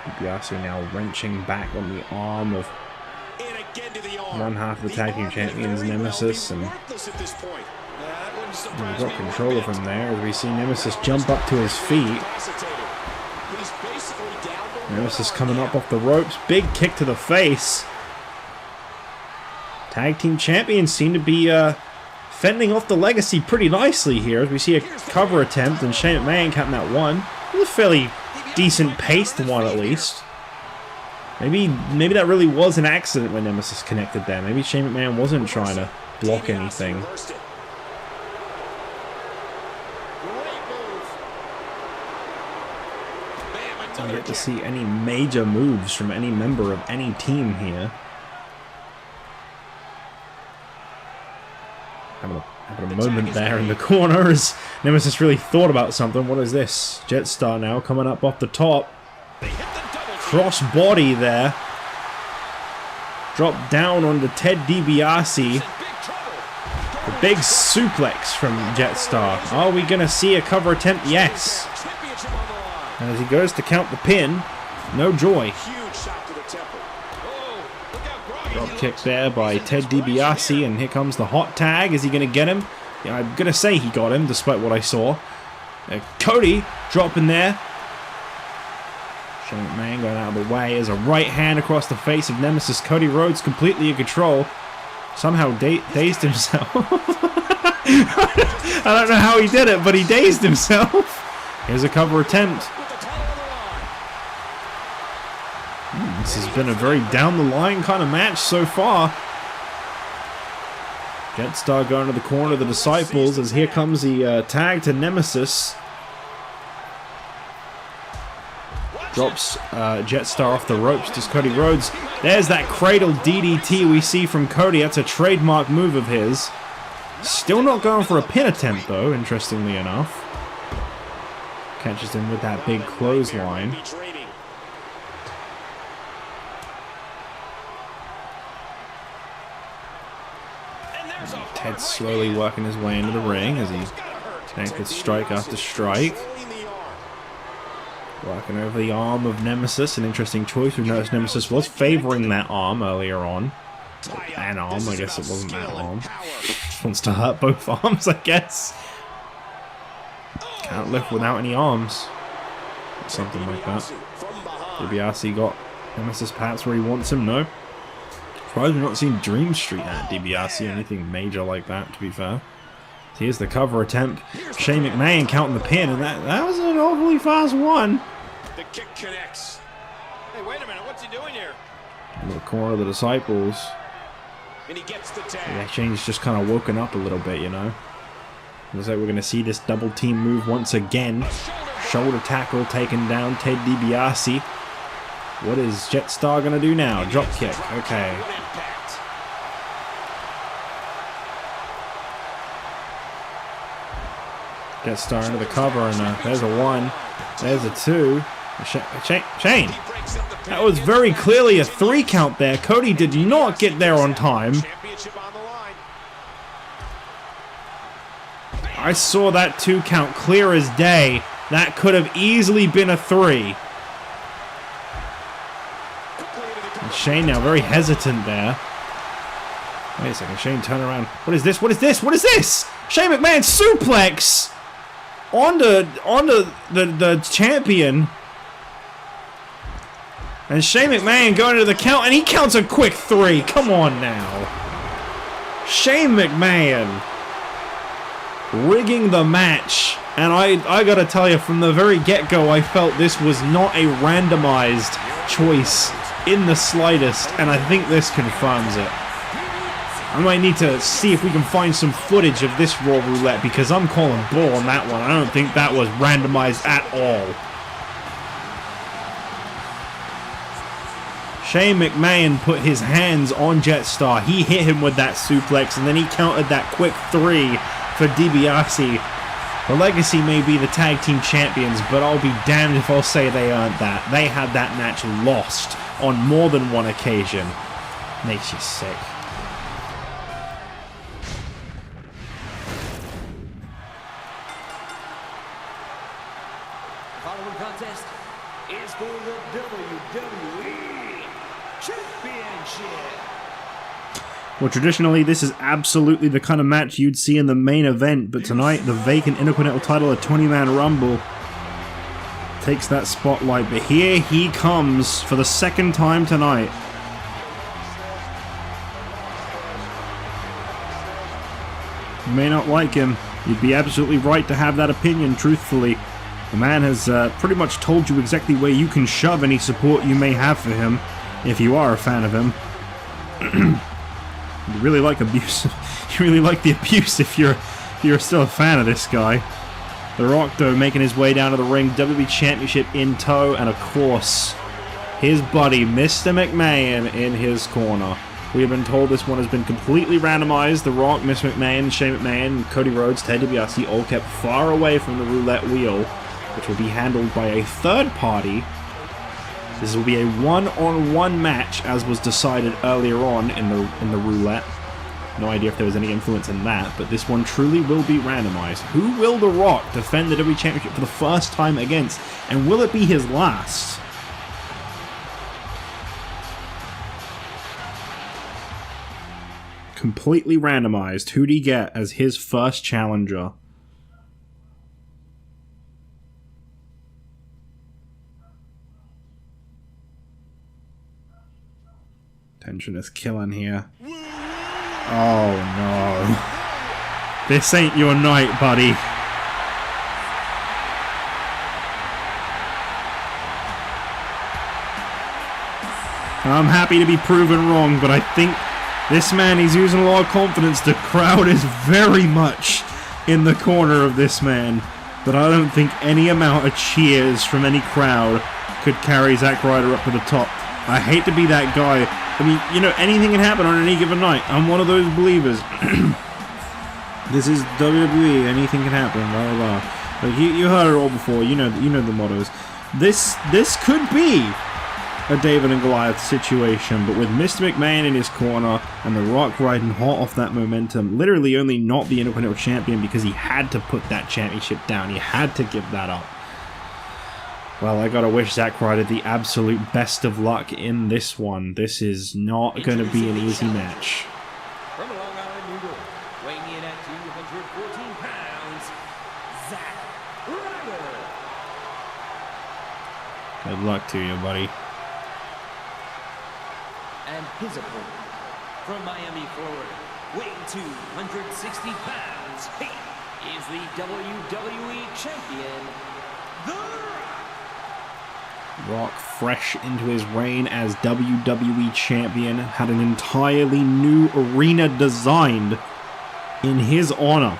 DiBiase now wrenching back on the arm of one half of the Tag Team Champions, Nemesis, and we've got control of him there as we see Nemesis jump up to his feet. Nemesis coming up off the ropes. Big kick to the face. Tag Team Champions seem to be fending off the Legacy pretty nicely here as we see a cover attempt and Shane McMahon counting that one. It was a fairly decent paced one at least. Maybe that really was an accident when Nemesis connected there. Maybe Shane McMahon wasn't trying to block anything. Don't get to see any major moves from any member of any team here. Having a moment there in the corner as Nemesis really thought about something. What is this? Jetstar now coming up off the top. Cross body there. Drop down onto Ted DiBiase. The big suplex from Jetstar. Are we going to see a cover attempt? Yes. And as he goes to count the pin, no joy. Drop kick there by Ted DiBiase, and here comes the hot tag. Is he going to get him? Yeah, I'm going to say he got him, despite what I saw. Cody dropping there. Shane McMahon going out of the way as a right hand across the face of Nemesis. Cody Rhodes completely in control. Somehow dazed himself. I don't know how he did it, but he dazed himself. Here's a cover attempt. This has been a very down-the-line kind of match so far. Jetstar going to the corner of the Disciples as here comes the tag to Nemesis. Drops Jetstar off the ropes. Does Cody Rhodes. There's that cradle DDT we see from Cody. That's a trademark move of his. Still not going for a pin attempt though, interestingly enough. Catches him with that big clothesline. Ted's slowly working his way into the ring as he tanks with strike after strike. Working over the arm of Nemesis, an interesting choice. We've noticed Nemesis was favoring that arm earlier on. An arm, I guess it wasn't that arm. Wants to hurt both arms, I guess. Can't lift without any arms. Something like that. DiBiase got Nemesis perhaps where he wants him, no. Surprised we've not seen Dream Street at DiBiase or anything major like that, to be fair. Here's the cover attempt. Shane McMahon counting the pin, and that was an awfully fast one. The kick connects. Hey, wait a minute, what's he doing here? In the corner of the Disciples. And he gets the tag. The exchange just kind of woken up a little bit, you know. Looks like we're going to see this double team move once again. Shoulder tackle taken down Ted DiBiase. What is Jetstar going to do now? Drop kick. Okay. Jetstar into the cover, and there's a one. There's a two. Shane. That was very clearly a 3 count there. Cody did not get there on time. I saw that 2 count clear as day. That could have easily been a 3. And Shane now very hesitant there. Wait a second, Shane, turn around. What is this? What is this? What is this? Shane McMahon suplex onto the champion. And Shane McMahon going to the count, and he counts a quick 3. Come on now. Shane McMahon rigging the match. And I gotta tell you, from the very get-go, I felt this was not a randomized choice in the slightest, and I think this confirms it. I might need to see if we can find some footage of this Raw Roulette, because I'm calling bull on that one. I don't think that was randomized at all. Shane McMahon put his hands on Jetstar. He hit him with that suplex, and then he countered that quick 3 for DiBiase. The Legacy may be the tag team champions, but I'll be damned if I'll say they earned that. They had that match lost on more than one occasion. Makes you sick. The following contest is for the WWE Championship. Well, traditionally, this is absolutely the kind of match you'd see in the main event, but tonight, the vacant Intercontinental title, a 20-man Rumble, takes that spotlight. But here he comes for the second time tonight. You may not like him. You'd be absolutely right to have that opinion, truthfully. The man has pretty much told you exactly where you can shove any support you may have for him, if you are a fan of him. You really like abuse. You really like the abuse if you're still a fan of this guy. The Rock, though, making his way down to the ring, WWE Championship in tow, and of course, his buddy, Mr. McMahon, in his corner. We have been told this one has been completely randomized. The Rock, Mr. McMahon, Shane McMahon, Cody Rhodes, Ted DiBiase all kept far away from the roulette wheel, which will be handled by a third party. This will be a one-on-one match, as was decided earlier on in the roulette. No idea if there was any influence in that, but this one truly will be randomized. Who will The Rock defend the WWE Championship for the first time against, and will it be his last? Completely randomized. Who'd he get as his first challenger? Tension is killing here. Oh no. This ain't your night, buddy. I'm happy to be proven wrong, but I think this man, he's using a lot of confidence. The crowd is very much in the corner of this man, but I don't think any amount of cheers from any crowd could carry Zack Ryder up to the top. I hate to be that guy. I mean, you know, anything can happen on any given night. I'm one of those believers. This is WWE. Anything can happen. Blah blah blah. Like you heard it all before. You know the mottos. This could be a David and Goliath situation, but with Mr. McMahon in his corner and The Rock riding hot off that momentum, literally only not the Intercontinental Champion because he had to put that championship down. He had to give that up. Well, I gotta wish Zack Ryder the absolute best of luck in this one. This is not gonna be an easy match. From Long Island, New York, weighing in at 214 pounds, Zack Ryder. Good luck to you, buddy. And his opponent, from Miami, Florida, weighing 260 pounds, he is the WWE Champion, The Rock. Rock, fresh into his reign as WWE Champion, had an entirely new arena designed in his honor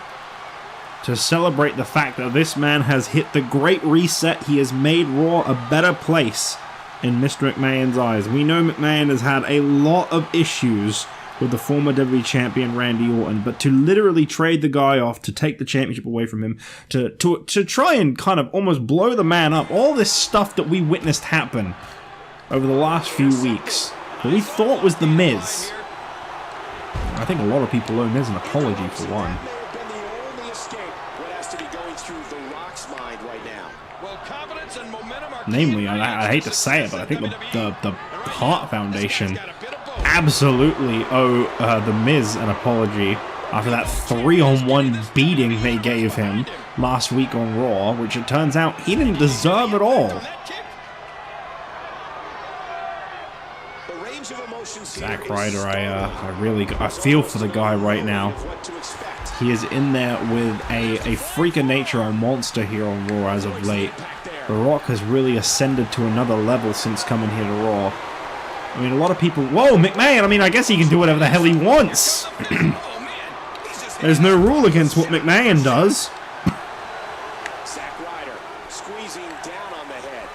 to celebrate the fact that this man has hit the great reset. He has made Raw a better place in Mr. McMahon's eyes. We know McMahon has had a lot of issues with the former WWE Champion Randy Orton, but to literally trade the guy off, to take the championship away from him, to try and kind of almost blow the man up, all this stuff that we witnessed happen over the last few weeks that we thought was The Miz. I think a lot of people owe Miz an apology for one. That may have been the only escape. What has to be going through The Rock's mind right now? Namely, I hate to say it, but I think the Hart Foundation absolutely owe The Miz an apology after that 3-on-1 beating they gave him last week on Raw, which it turns out he didn't deserve at all. Zack Ryder, I feel for the guy right now. He is in there with a freak of nature, a monster here on Raw as of late. The Rock has really ascended to another level since coming here to Raw. I mean, a lot of people... Whoa, McMahon! I mean, I guess he can do whatever the hell he wants! There's no rule against what McMahon does. Zack Ryder squeezing down on the head.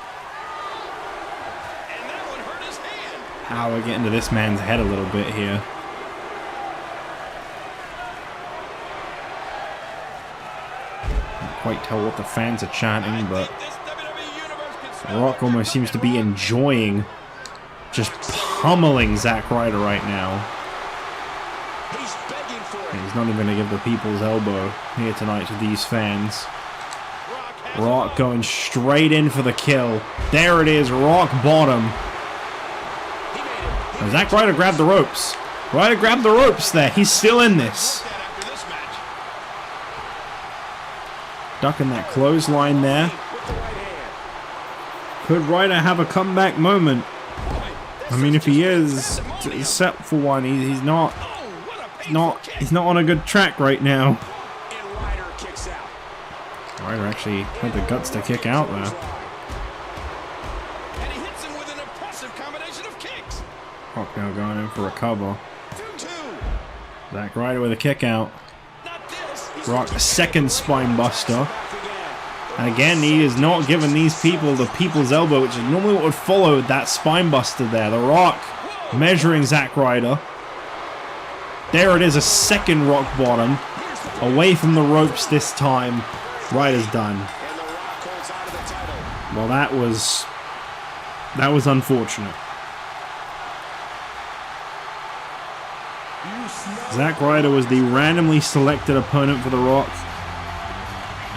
And that one hurt his hand. How we get into this man's head a little bit here. Can't quite tell what the fans are chanting, but The Rock almost seems to be enjoying just pummeling Zack Ryder right now. And he's not even going to give the people's elbow here tonight to these fans. Rock going straight in for the kill. There it is, rock bottom. And Zack Ryder grabbed the ropes. Ryder grabbed the ropes there. He's still in this. Ducking that clothesline there. Could Ryder have a comeback moment? I mean, if he is set for one, he's not on a good track right now. Ryder actually had the guts to kick out there. Rock now going in for a cover. Zack Ryder with a kick out. Rock a second spine buster. And again, he is not giving these people the people's elbow, which is normally what would follow that spine buster there. The Rock measuring Zack Ryder. There it is, a second rock bottom. Away from the ropes this time. Ryder's done. Well, that was unfortunate. Zack Ryder was the randomly selected opponent for The Rock.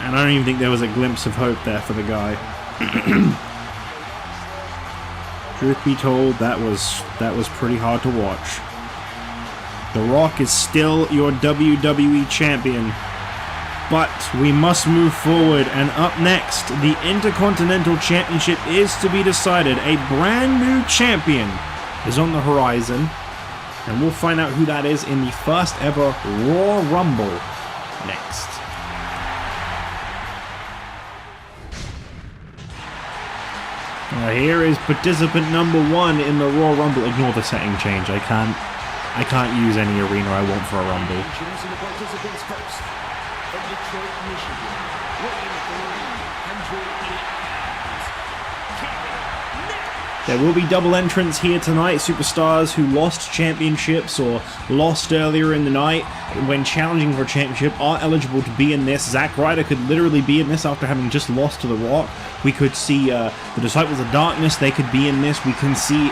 And I don't even think there was a glimpse of hope there for the guy. Truth be told, that was pretty hard to watch. The Rock is still your WWE Champion. But we must move forward, and up next, the Intercontinental Championship is to be decided. A brand new champion is on the horizon, and we'll find out who that is in the first ever Royal Rumble next. Here is participant number 1 in the Royal Rumble. Ignore the setting change. I can't use any arena I want for a Rumble. There will be double entrants here tonight. Superstars who lost championships or lost earlier in the night when challenging for a championship are eligible to be in this. Zack Ryder could literally be in this after having just lost to The Rock. We could see the Disciples of Darkness. They could be in this. We can see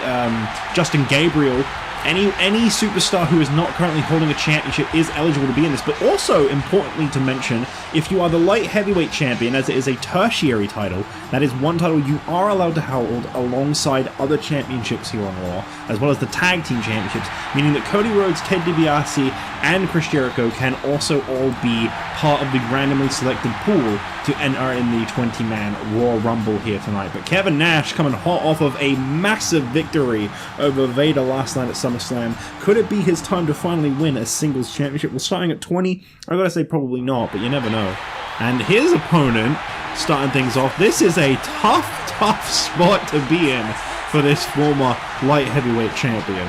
Justin Gabriel. Any superstar who is not currently holding a championship is eligible to be in this, but also importantly to mention, if you are the light heavyweight champion, as it is a tertiary title, that is one title you are allowed to hold alongside other championships here on Raw, as well as the tag team championships, meaning that Cody Rhodes, Ted DiBiase, and Chris Jericho can also all be part of the randomly selected pool to enter in the 20-man Royal Rumble here tonight. But Kevin Nash coming hot off of a massive victory over Vader last night at SummerSlam. Could it be his time to finally win a singles championship? Well, starting at 20, I gotta say probably not, but you never know. And his opponent, starting things off, this is a tough spot to be in for this former light heavyweight champion.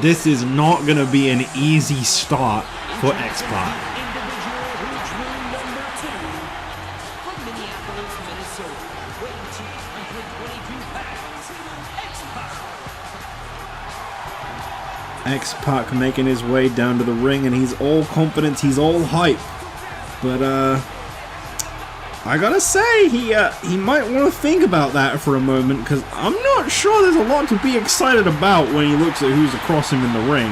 This is not gonna be an easy start for X-Pac. X-Pac making his way down to the ring, and he's all confidence, he's all hype. But I gotta say, he might want to think about that for a moment, because I'm not sure there's a lot to be excited about when he looks at who's across him in the ring.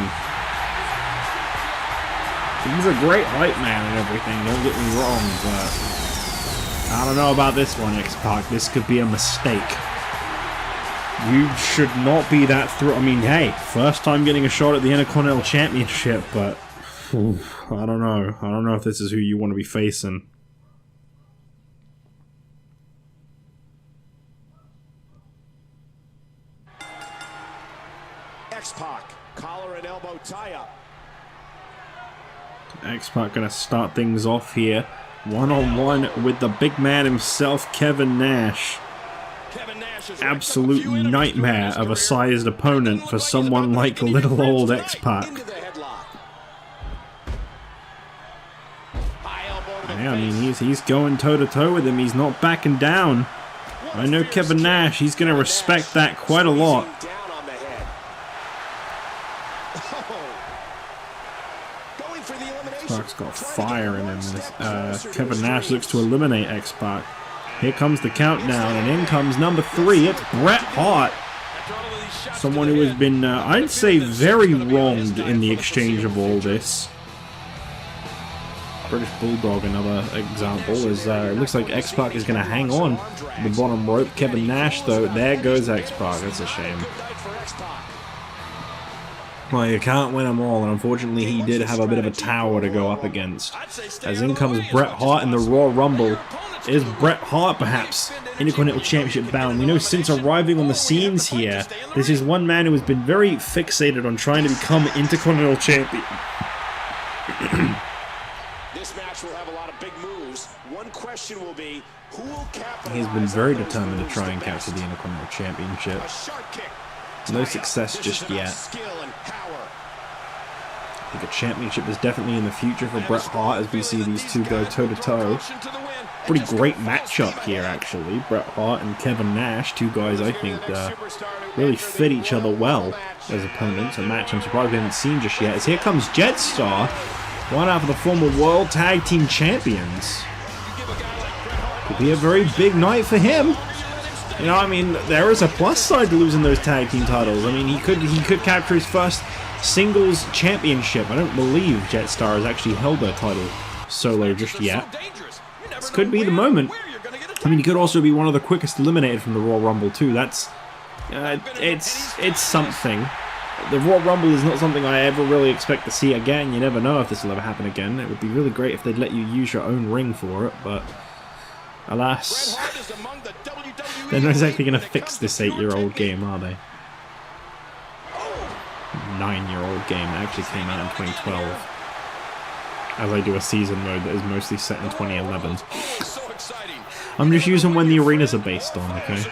He's a great hype man and everything, don't get me wrong, but I don't know about this one, X-Pac. This could be a mistake. You should not be that through. I mean, hey, first time getting a shot at the Intercontinental Championship, but I don't know. I don't know if this is who you want to be facing. X-Pac, collar and elbow tie-up. X-Pac gonna start things off here. One-on-one with the big man himself, Kevin Nash. Absolute nightmare of a sized opponent for someone like little old X-Pac. Yeah, I mean, he's going toe-to-toe with him. He's not backing down. I know Kevin Nash, he's going to respect that quite a lot. X-Pac's got fire in him. Kevin Nash looks to eliminate X-Pac. Here comes the countdown, and in comes number 3. It's Bret Hart. Someone who has been, I'd say, very wronged in the exchange of all this. British Bulldog, another example, is it looks like X-Pac is going to hang on the bottom rope. Kevin Nash, though, there goes X-Pac. That's a shame. Well, you can't win them all, and unfortunately he did have a bit of a tower to go up against. As in comes Bret Hart in the Royal Rumble. Is Bret Hart perhaps Intercontinental Championship bound? We know since arriving on the scenes here, this is one man who has been very fixated on trying to become Intercontinental Champion. This match will have a lot of big moves. One question will be, who will capitalize? He's been very determined to try and capture the Intercontinental Championship. No success just yet. I think a championship is definitely in the future for Bret Hart as we see these two go toe-to-toe. Pretty great matchup here, actually. Bret Hart and Kevin Nash, two guys I think really fit each other well as opponents. A match I'm surprised we haven't seen just yet. As here comes Jetstar, one out of the former World Tag Team Champions. Could be a very big night for him. You know, I mean, there is a plus side to losing those tag team titles. I mean, he could capture his first singles championship. I don't believe Jetstar has actually held their title solo just yet. This could be the moment. I mean, he could also be one of the quickest eliminated from the Royal Rumble too. That's it's something. The Royal Rumble is not something I ever really expect to see again. You never know if this will ever happen again. It would be really great if they'd let you use your own ring for it, but alas, they're not exactly going to fix this 8-year-old game, are they? 9-year-old game that actually came out in 2012. As I do a season mode that is mostly set in 2011. I'm just using when the arenas are based on, okay?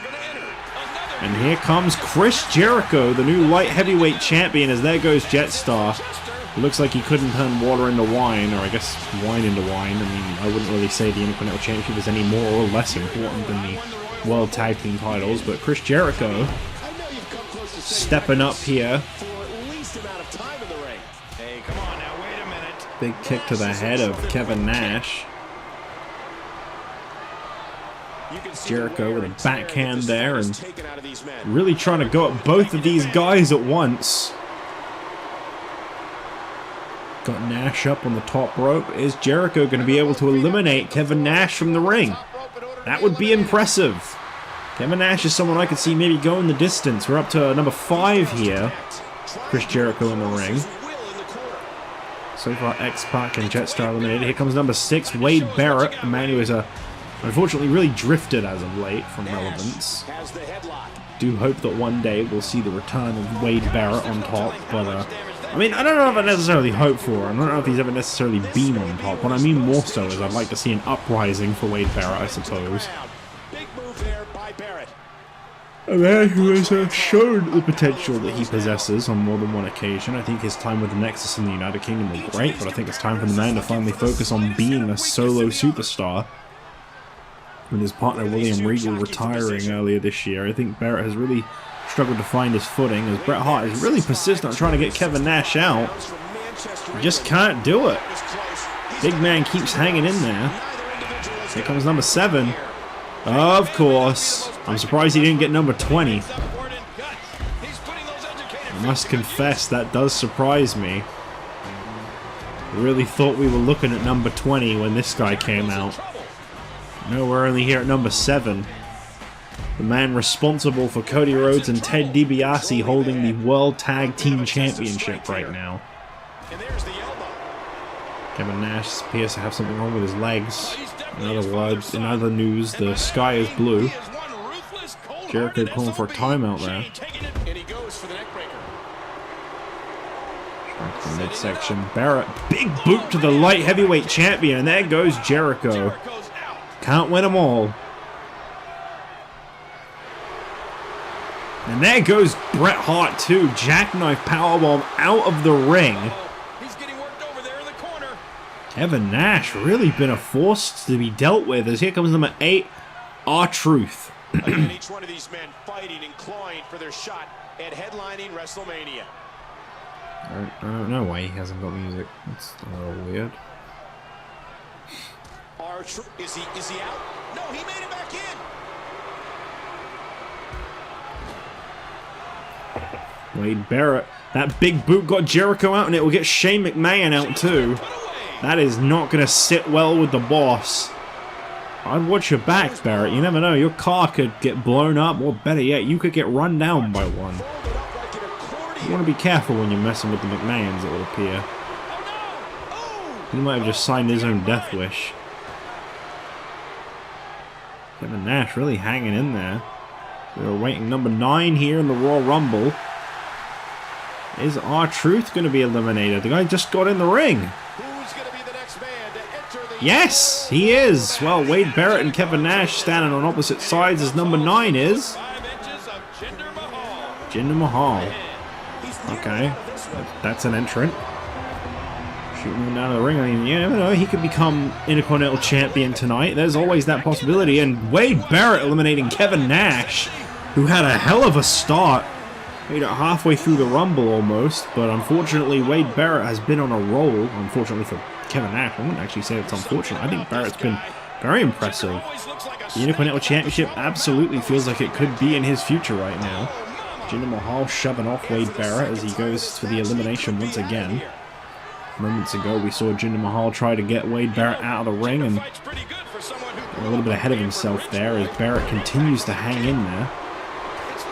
And here comes Chris Jericho, the new light heavyweight champion, as there goes Jetstar. It looks like he couldn't turn water into wine, or I guess wine into wine. I mean, I wouldn't really say the Intercontinental Championship is any more or less important than the World Tag Team titles, but Chris Jericho stepping up here. Big kick to the head of Kevin Nash. Jericho with a backhand there and really trying to go at both of these guys at once. Got Nash up on the top rope. Is Jericho going to be able to eliminate Kevin Nash from the ring? That would be impressive. Kevin Nash is someone I could see maybe going the distance. We're up to number 5 here. Chris Jericho in the ring. So far, X-Pac and Jetstar eliminated. Here comes number 6, Wade Barrett, a man who is unfortunately really drifted as of late from relevance. Do hope that one day we'll see the return of Wade Barrett on top, but I mean, I don't know if I necessarily hope for him. I don't know if he's ever necessarily been on top. What I mean more so is I'd like to see an uprising for Wade Barrett, I suppose. A man who has shown the potential that he possesses on more than one occasion. I think his time with the Nexus in the United Kingdom was great, but I think it's time for the man to finally focus on being a solo superstar. With his partner William Regal retiring earlier this year, I think Barrett has really struggled to find his footing, as Bret Hart is really persistent on trying to get Kevin Nash out. He just can't do it. Big man keeps hanging in there. Here comes number 7. Of course. I'm surprised he didn't get number 20. I must confess, that does surprise me. I really thought we were looking at number 20 when this guy came out. No, we're only here at number 7. The man responsible for Cody Rhodes and Ted DiBiase holding the World Tag Team Championship right now. Kevin Nash appears to have something wrong with his legs. In other words, in other news, the sky is blue. Jericho calling for a timeout there. Back to the midsection. Barrett, big boot to the light heavyweight champion, and there goes Jericho. Can't win them all. And there goes Bret Hart too. Jackknife powerbomb out of the ring. He's getting worked over there in the corner. Kevin Nash really been a force to be dealt with, as here comes number 8, R-Truth. Again, each one of these men fighting and clawing for their shot at headlining WrestleMania. I don't know why he hasn't got music. That's a little weird. Is he out? No, he made it back in. Wade Barrett. That big boot got Jericho out, and it will get Shane McMahon out too. That is not going to sit well with the boss. I'd watch your back, Barrett. You never know. Your car could get blown up, or better yet, you could get run down by one. You want to be careful when you're messing with the McMahons, it would appear. He might have just signed his own death wish. Kevin Nash really hanging in there. We're awaiting number 9 here in the Royal Rumble. Is R-Truth going to be eliminated? The guy just got in the ring. Who's going to be the next man to enter the... Yes, he is. Well, Wade Barrett and Kevin Nash standing on opposite sides as number 9 is... 5 inches of Jinder Mahal. Jinder Mahal. Okay, that's an entrant. Shooting him down to the ring. I mean, you never know. He could become Intercontinental Champion tonight. There's always that possibility. And Wade Barrett eliminating Kevin Nash, who had a hell of a start. Made it halfway through the Rumble almost, but unfortunately Wade Barrett has been on a roll. Unfortunately for Kevin Nash, I wouldn't actually say it's unfortunate. I think Barrett's been very impressive. The Intercontinental Championship absolutely feels like it could be in his future right now. Jinder Mahal shoving off Wade Barrett as he goes for the elimination once again. Moments ago we saw Jinder Mahal try to get Wade Barrett out of the ring, and a little bit ahead of himself there as Barrett continues to hang in there.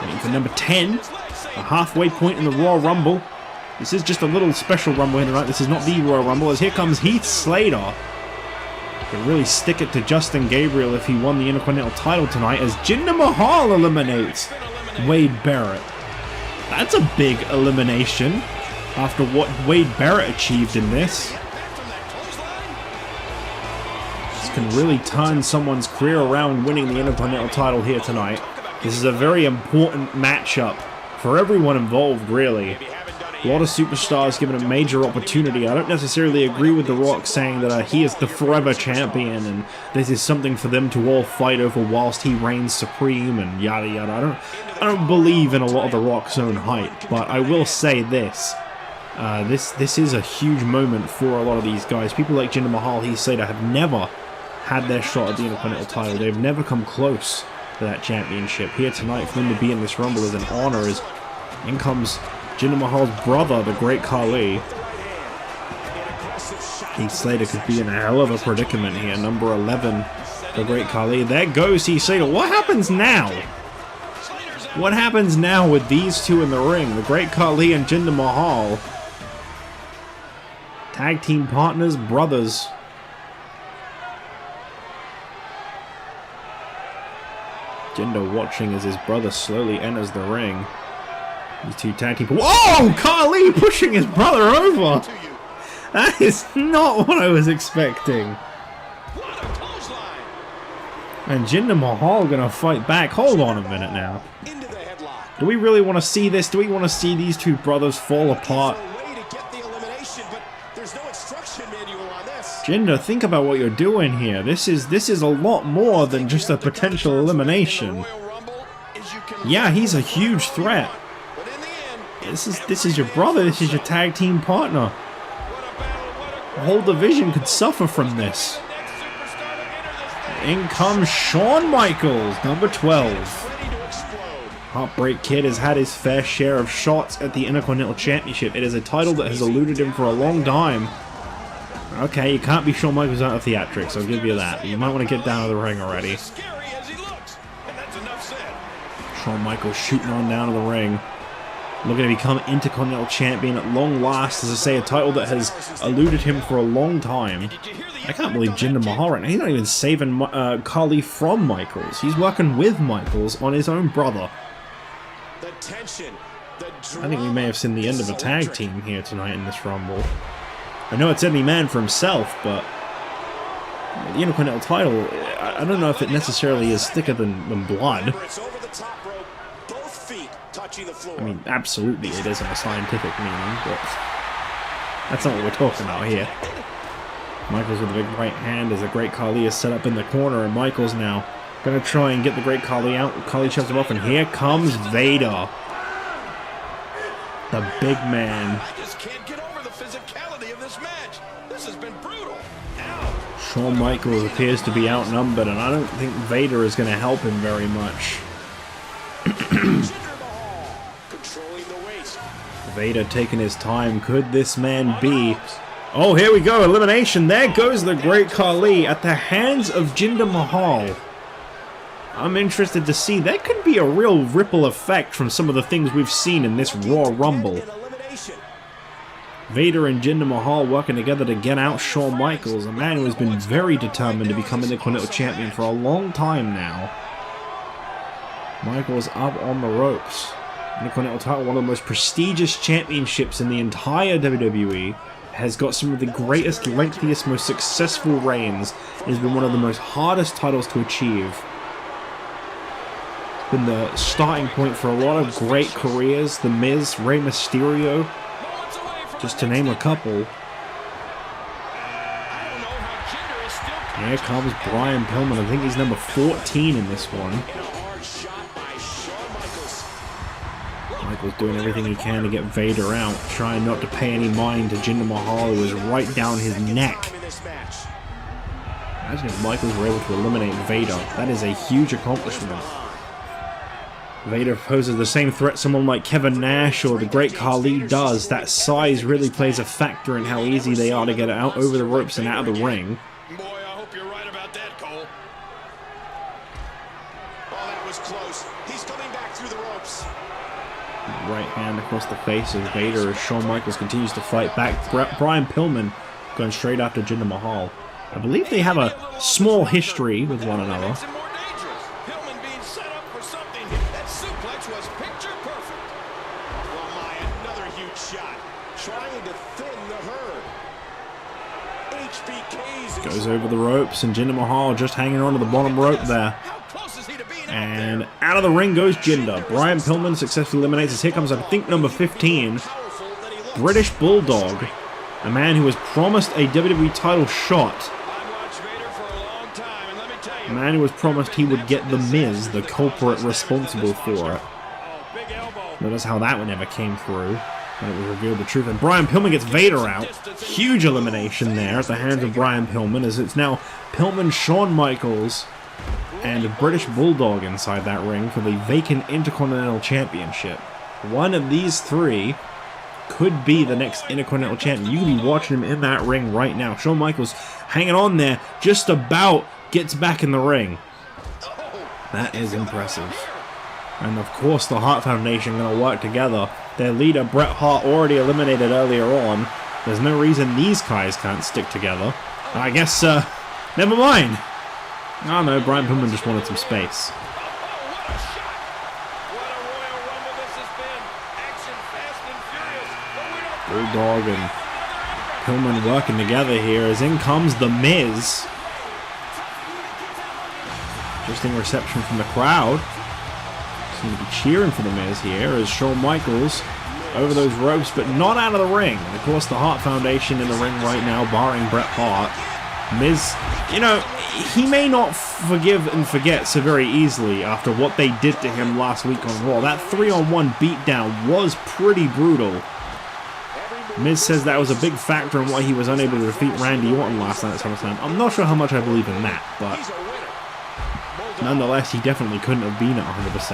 Waiting for number 10, a halfway point in the Royal Rumble. This is just a little special Rumble here tonight. This is not the Royal Rumble, as here comes Heath Slater. Could really stick it to Justin Gabriel if he won the Intercontinental title tonight, as Jinder Mahal eliminates Wade Barrett. That's a big elimination after what Wade Barrett achieved in this. This can really turn someone's career around, winning the Intercontinental title here tonight. This is a very important matchup for everyone involved, really. A lot of superstars given a major opportunity. I don't necessarily agree with The Rock saying that he is the forever champion and this is something for them to all fight over whilst he reigns supreme and yada yada. I don't believe in a lot of The Rock's own hype, but I will say this. This is a huge moment for a lot of these guys. People like Jinder Mahal, Heath Slater have never had their shot at the Intercontinental title. They've never come close to that championship. Here tonight, for them to be in this Rumble is an honor, as in comes Jinder Mahal's brother, the Great Khali. Heath Slater could be in a hell of a predicament here. Number 11, the Great Khali. There goes Heath Slater. What happens now? What happens now with these two in the ring? The Great Khali and Jinder Mahal. Tag team partners, brothers. Jinder watching as his brother slowly enters the ring. These two tag team... Whoa! Khali pushing his brother over! That is not what I was expecting. And Jinder Mahal gonna fight back. Hold on a minute now. Do we really want to see this? Do we want to see these two brothers fall apart? Jinder, think about what you're doing here. This is a lot more than just a potential elimination. Yeah, he's a huge threat. This is your brother. This is your tag team partner. The whole division could suffer from this. In comes Shawn Michaels, number 12. Heartbreak Kid has had his fair share of shots at the Intercontinental Championship. It is a title that has eluded him for a long time. Okay, you can't be Shawn Michaels out of theatrics, I'll give you that. You might want to get down to the ring already. Scary as he looks, and that's enough said. Shawn Michaels shooting on down to the ring. Looking to become Intercontinental Champion at long last, as I say, a title that has eluded him for a long time. I can't believe Jinder Mahal right now. He's not even saving Khali from Michaels. He's working with Michaels on his own brother. The tension, the I think we may have seen the end of a tag team here tonight in this Rumble. I know it's any man for himself, but the Intercontinental title, I don't know if it necessarily is thicker than blood. I mean, absolutely it is in a scientific meaning, but that's not what we're talking about here. Michaels with a big right hand as the Great Khali is set up in the corner, and Michaels now gonna try and get the Great Khali out. Khali shoves him off, and here comes Vader. The big man. I just can't get over the physicality of this match. This has been brutal. Ow. Shawn Michaels appears to be outnumbered, and I don't think Vader is going to help him very much. Vader taking his time. Could this man be... Oh, here we go. Elimination. There goes the Great Khali at the hands of Jinder Mahal. I'm interested to see. That could be a real ripple effect from some of the things we've seen in this Raw Rumble. Vader and Jinder Mahal working together to get out Shawn Michaels, a man who has been very determined to become Intercontinental Champion for a long time now. Michaels up on the ropes. Intercontinental title, one of the most prestigious championships in the entire WWE, has got some of the greatest, lengthiest, most successful reigns. It has been one of the most hardest titles to achieve. Been the starting point for a lot of great careers. The Miz, Rey Mysterio, just to name a couple. Here comes Brian Pillman. I think he's number 14 in this one. Michaels doing everything he can to get Vader out, trying not to pay any mind to Jinder Mahal, who is right down his neck. Imagine if Michaels were able to eliminate Vader. That is a huge accomplishment. Vader poses the same threat someone like Kevin Nash or the Great Khali does. That size really plays a factor in how easy they are to get out over the ropes and out of the ring. Boy, I hope you're right about that, Cole. Oh, that was close. He's coming back through the ropes. Right hand across the face of Vader as Shawn Michaels continues to fight back. Brian Pillman going straight after Jinder Mahal. I believe they have a small history with one another. Goes over the ropes, and Jinder Mahal just hanging on to the bottom rope there. And out of the ring goes Jinder. Brian Pillman successfully eliminates us. Here comes, I think, number 15, British Bulldog, a man who was promised a WWE title shot. A man who was promised he would get The Miz, the culprit responsible for it. Notice how that one never came through. And it was revealed the truth. And Brian Pillman gets Vader out. Huge elimination there at the hands of Brian Pillman, as it's now Pillman, Shawn Michaels, and a British Bulldog inside that ring for the vacant Intercontinental Championship. One of these three could be the next Intercontinental Champion. You can be watching him in that ring right now. Shawn Michaels hanging on there, just about gets back in the ring. That is impressive. And of course the Hart Foundation going to work together. Their leader, Bret Hart, already eliminated earlier on. There's no reason these guys can't stick together. I guess, never mind. Oh no, Brian Pillman just wanted some space. Bulldog and Pillman working together here, as in comes The Miz. Interesting reception from the crowd. Seem to be cheering for The Miz here as Shawn Michaels over those ropes, but not out of the ring. And of course, the Hart Foundation in the ring right now, barring Bret Hart. Miz, you know, he may not forgive and forget so very easily after what they did to him last week on Raw. That 3-on-1 beatdown was pretty brutal. Miz says that was a big factor in why he was unable to defeat Randy Orton last night at SummerSlam. I'm not sure how much I believe in that, but nonetheless, he definitely couldn't have been at 100%.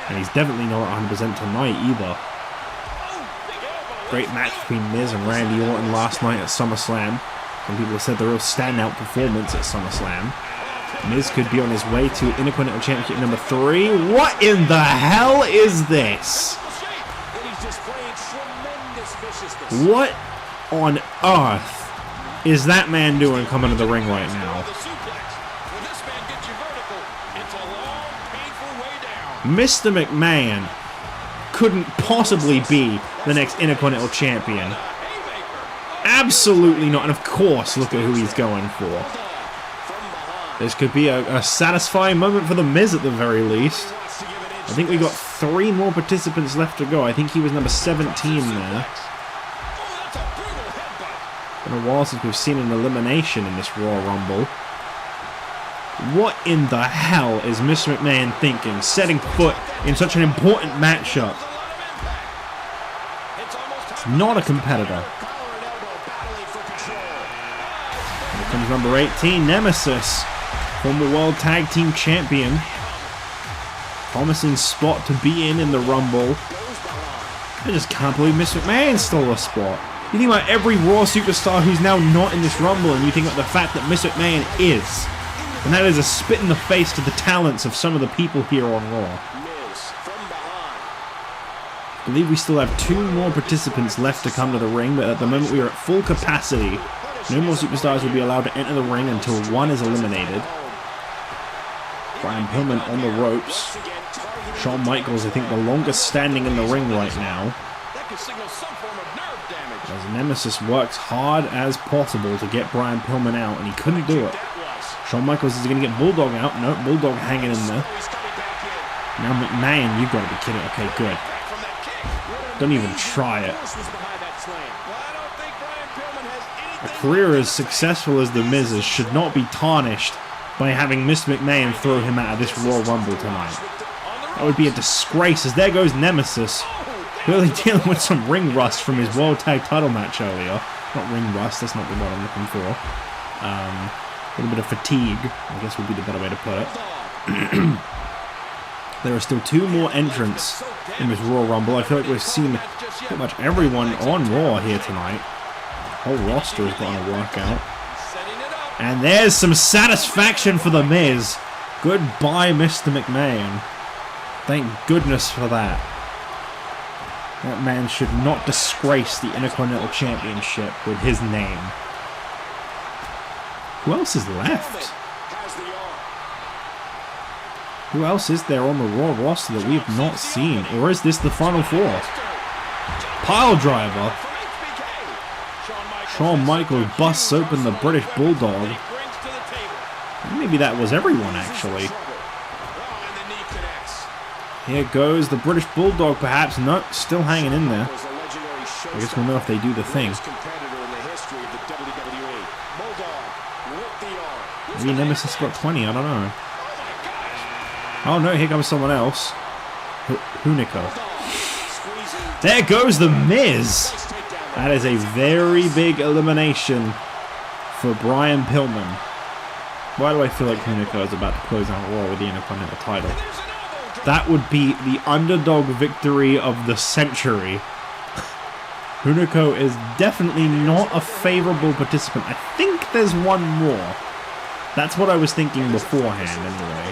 And he's definitely not at 100% tonight either. Great match between Miz and Randy Orton last night at SummerSlam. Some people have said the real standout performance at SummerSlam. Miz could be on his way to Intercontinental Championship number 3. What in the hell is this? What on earth is that man doing coming to the ring right now? Mr. McMahon couldn't possibly be the next Intercontinental Champion. Absolutely not. And of course, look at who he's going for. This could be a satisfying moment for The Miz at the very least. I think we got 3 more participants left to go. I think he was number 17 there. Been a while since we've seen an elimination in this Royal Rumble. What in the hell is Mr. McMahon thinking, setting foot in such an important matchup? Not a competitor. Here comes number 18, Nemesis, former World Tag Team Champion. Promising spot to be in the Rumble. I just can't believe Mr. McMahon stole a spot. You think about every Raw superstar who's now not in this Rumble, and you think about the fact that Mr. McMahon is. And that is a spit in the face to the talents of some of the people here on Raw. I believe we still have 2 more participants left to come to the ring, but at the moment we are at full capacity. No more superstars will be allowed to enter the ring until one is eliminated. Brian Pillman on the ropes. Shawn Michaels, I think, the longest standing in the ring right now. As Nemesis works hard as possible to get Brian Pillman out, and he couldn't do it. Shawn Michaels is going to get Bulldog out. No, Bulldog hanging in there. Now McMahon, you've got to be kidding. Okay, good. Don't even try it. A career as successful as The Miz's should not be tarnished by having Mr. McMahon throw him out of this Royal Rumble tonight. That would be a disgrace, as there goes Nemesis. Really dealing with some ring rust from his World Tag title match earlier. Not ring rust, that's not the word I'm looking for. A little bit of fatigue, I guess would be the better way to put it. There are still 2 more entrants in this Royal Rumble. I feel like we've seen pretty much everyone on Raw here tonight. The whole roster has gotten a workout. And there's some satisfaction for The Miz. Goodbye, Mr. McMahon. Thank goodness for that. That man should not disgrace the Intercontinental Championship with his name. Who else is left? Who else is there on the Raw roster that we have not seen? Or is this the Final 4? Pile driver. Shawn Michaels busts open the British Bulldog. Maybe that was everyone, actually. Here goes the British Bulldog, perhaps. No, still hanging in there. I guess we'll know if they do the thing. Maybe Nemesis got 20, I don't know. Oh no, here comes someone else. Hunico. There goes The Miz! That is a very big elimination for Brian Pillman. Why do I feel like Hunico is about to close out Raw with the Intercontinental title? That would be the underdog victory of the century. Hunico is definitely not a favorable participant. I think there's one more. That's what I was thinking beforehand, anyway.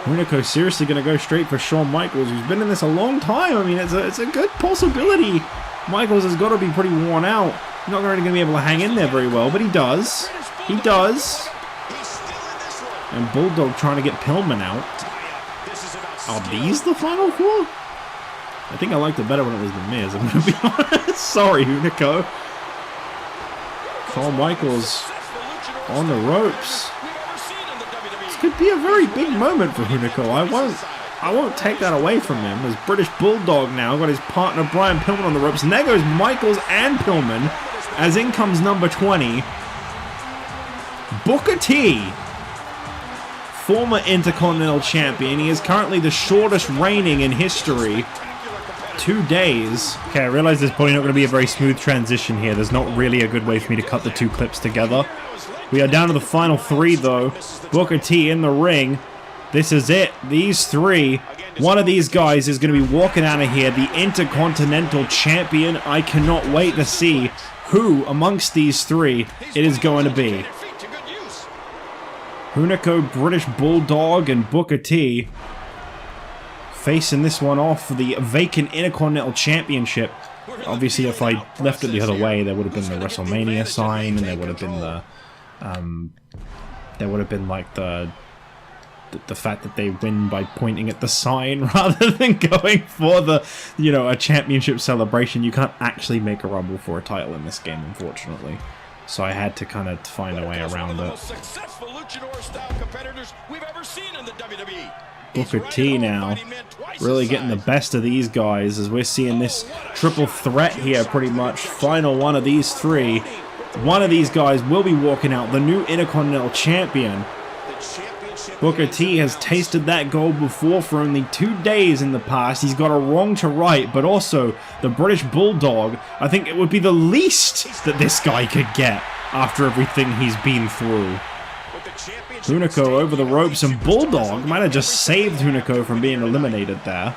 Hunico seriously going to go straight for Shawn Michaels, who's been in this a long time. I mean, it's a good possibility. Michaels has got to be pretty worn out. He's not really going to be able to hang in there very well, but he does. He does. And Bulldog trying to get Pillman out. Are these the Final 4? I think I liked it better when it was The Miz, I'm going to be honest. Sorry, Hunico. Shawn Michaels on the ropes. This could be a very big moment for Hunico. I won't take that away from him. As British Bulldog now got his partner Brian Pillman on the ropes. And there goes Michaels and Pillman. As in comes number 20. Booker T. Former Intercontinental Champion. He is currently the shortest reigning in history. 2 days. Okay, I realize there's probably not going to be a very smooth transition here. There's not really a good way for me to cut the 2 clips together. We are down to the final 3, though. Booker T in the ring. This is it. These 3. One of these guys is going to be walking out of here, the Intercontinental Champion. I cannot wait to see who amongst these three it is going to be. Hunico, British Bulldog, and Booker T facing this one off for the vacant Intercontinental Championship. Obviously, if I left it the other way, there would have been the WrestleMania sign, and there would have been like the fact that they win by pointing at the sign rather than going for the, you know, a championship celebration. You can't actually make a rumble for a title in this game, unfortunately. So I had to kind of find a way around it. Booker T now really getting the best of these guys as we're seeing this triple threat here pretty much. Final one of these three. One of these guys will be walking out, the new Intercontinental Champion. Booker T has tasted that gold before for only 2 days in the past. He's got a wrong to right, but also the British Bulldog. I think it would be the least that this guy could get after everything he's been through. Hunico over the ropes, and Bulldog might have just saved Hunico from being eliminated there.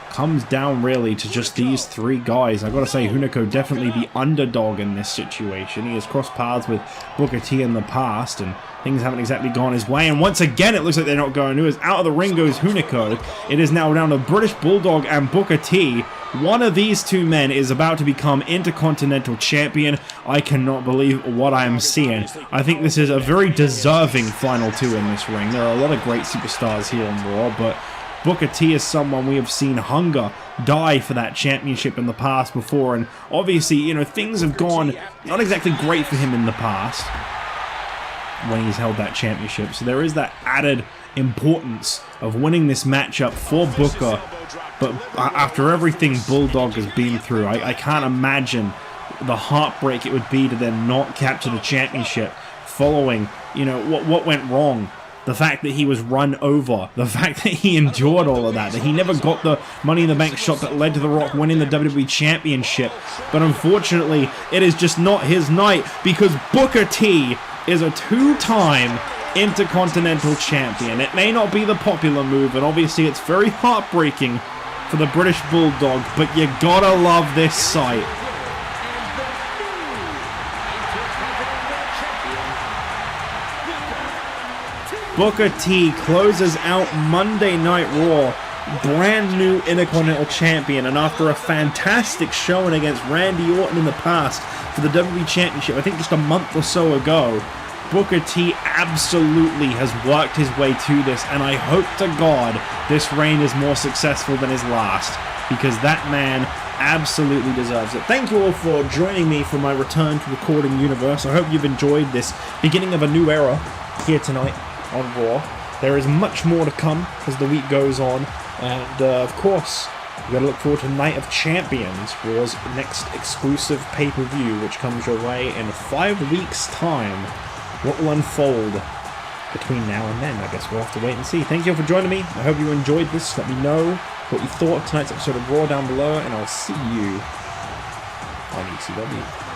Comes down really to just these three guys. I gotta say, Hunico definitely the underdog in this situation. He has crossed paths with Booker T in the past, and things haven't exactly gone his way. And once again, it looks like they're not going to. As out of the ring goes Hunico. It is now down to British Bulldog and Booker T. One of these two men is about to become Intercontinental Champion. I cannot believe what I am seeing. I think this is a very deserving final two in this ring. There are a lot of great superstars here on Raw, but Booker T is someone we have seen hunger, die for that championship in the past before, and obviously, you know, things have gone not exactly great for him in the past when he's held that championship. So there is that added importance of winning this matchup for Booker. But after everything Bulldog has been through, I can't imagine the heartbreak it would be to then not capture the championship following, you know, what went wrong. The fact that he was run over, the fact that he endured all of that he never got the Money in the Bank shot that led to The Rock winning the WWE Championship. But unfortunately, it is just not his night, because Booker T is a two-time Intercontinental Champion. It may not be the popular move, and obviously it's very heartbreaking for the British Bulldog, but you gotta love this sight. Booker T closes out Monday Night Raw, brand new Intercontinental Champion, and after a fantastic showing against Randy Orton in the past for the WWE Championship, I think just a month or so ago, Booker T absolutely has worked his way to this, and I hope to God this reign is more successful than his last, because that man absolutely deserves it. Thank you all for joining me for my return to Recording Universe. I hope you've enjoyed this beginning of a new era here tonight on Raw. There is much more to come as the week goes on, and of course, you gotta look forward to Night of Champions, Raw's next exclusive pay-per-view, which comes your way in 5 weeks' time. What will unfold between now and then? I guess we'll have to wait and see. Thank you all for joining me. I hope you enjoyed this. Let me know what you thought of tonight's episode of Raw down below, and I'll see you on ECW.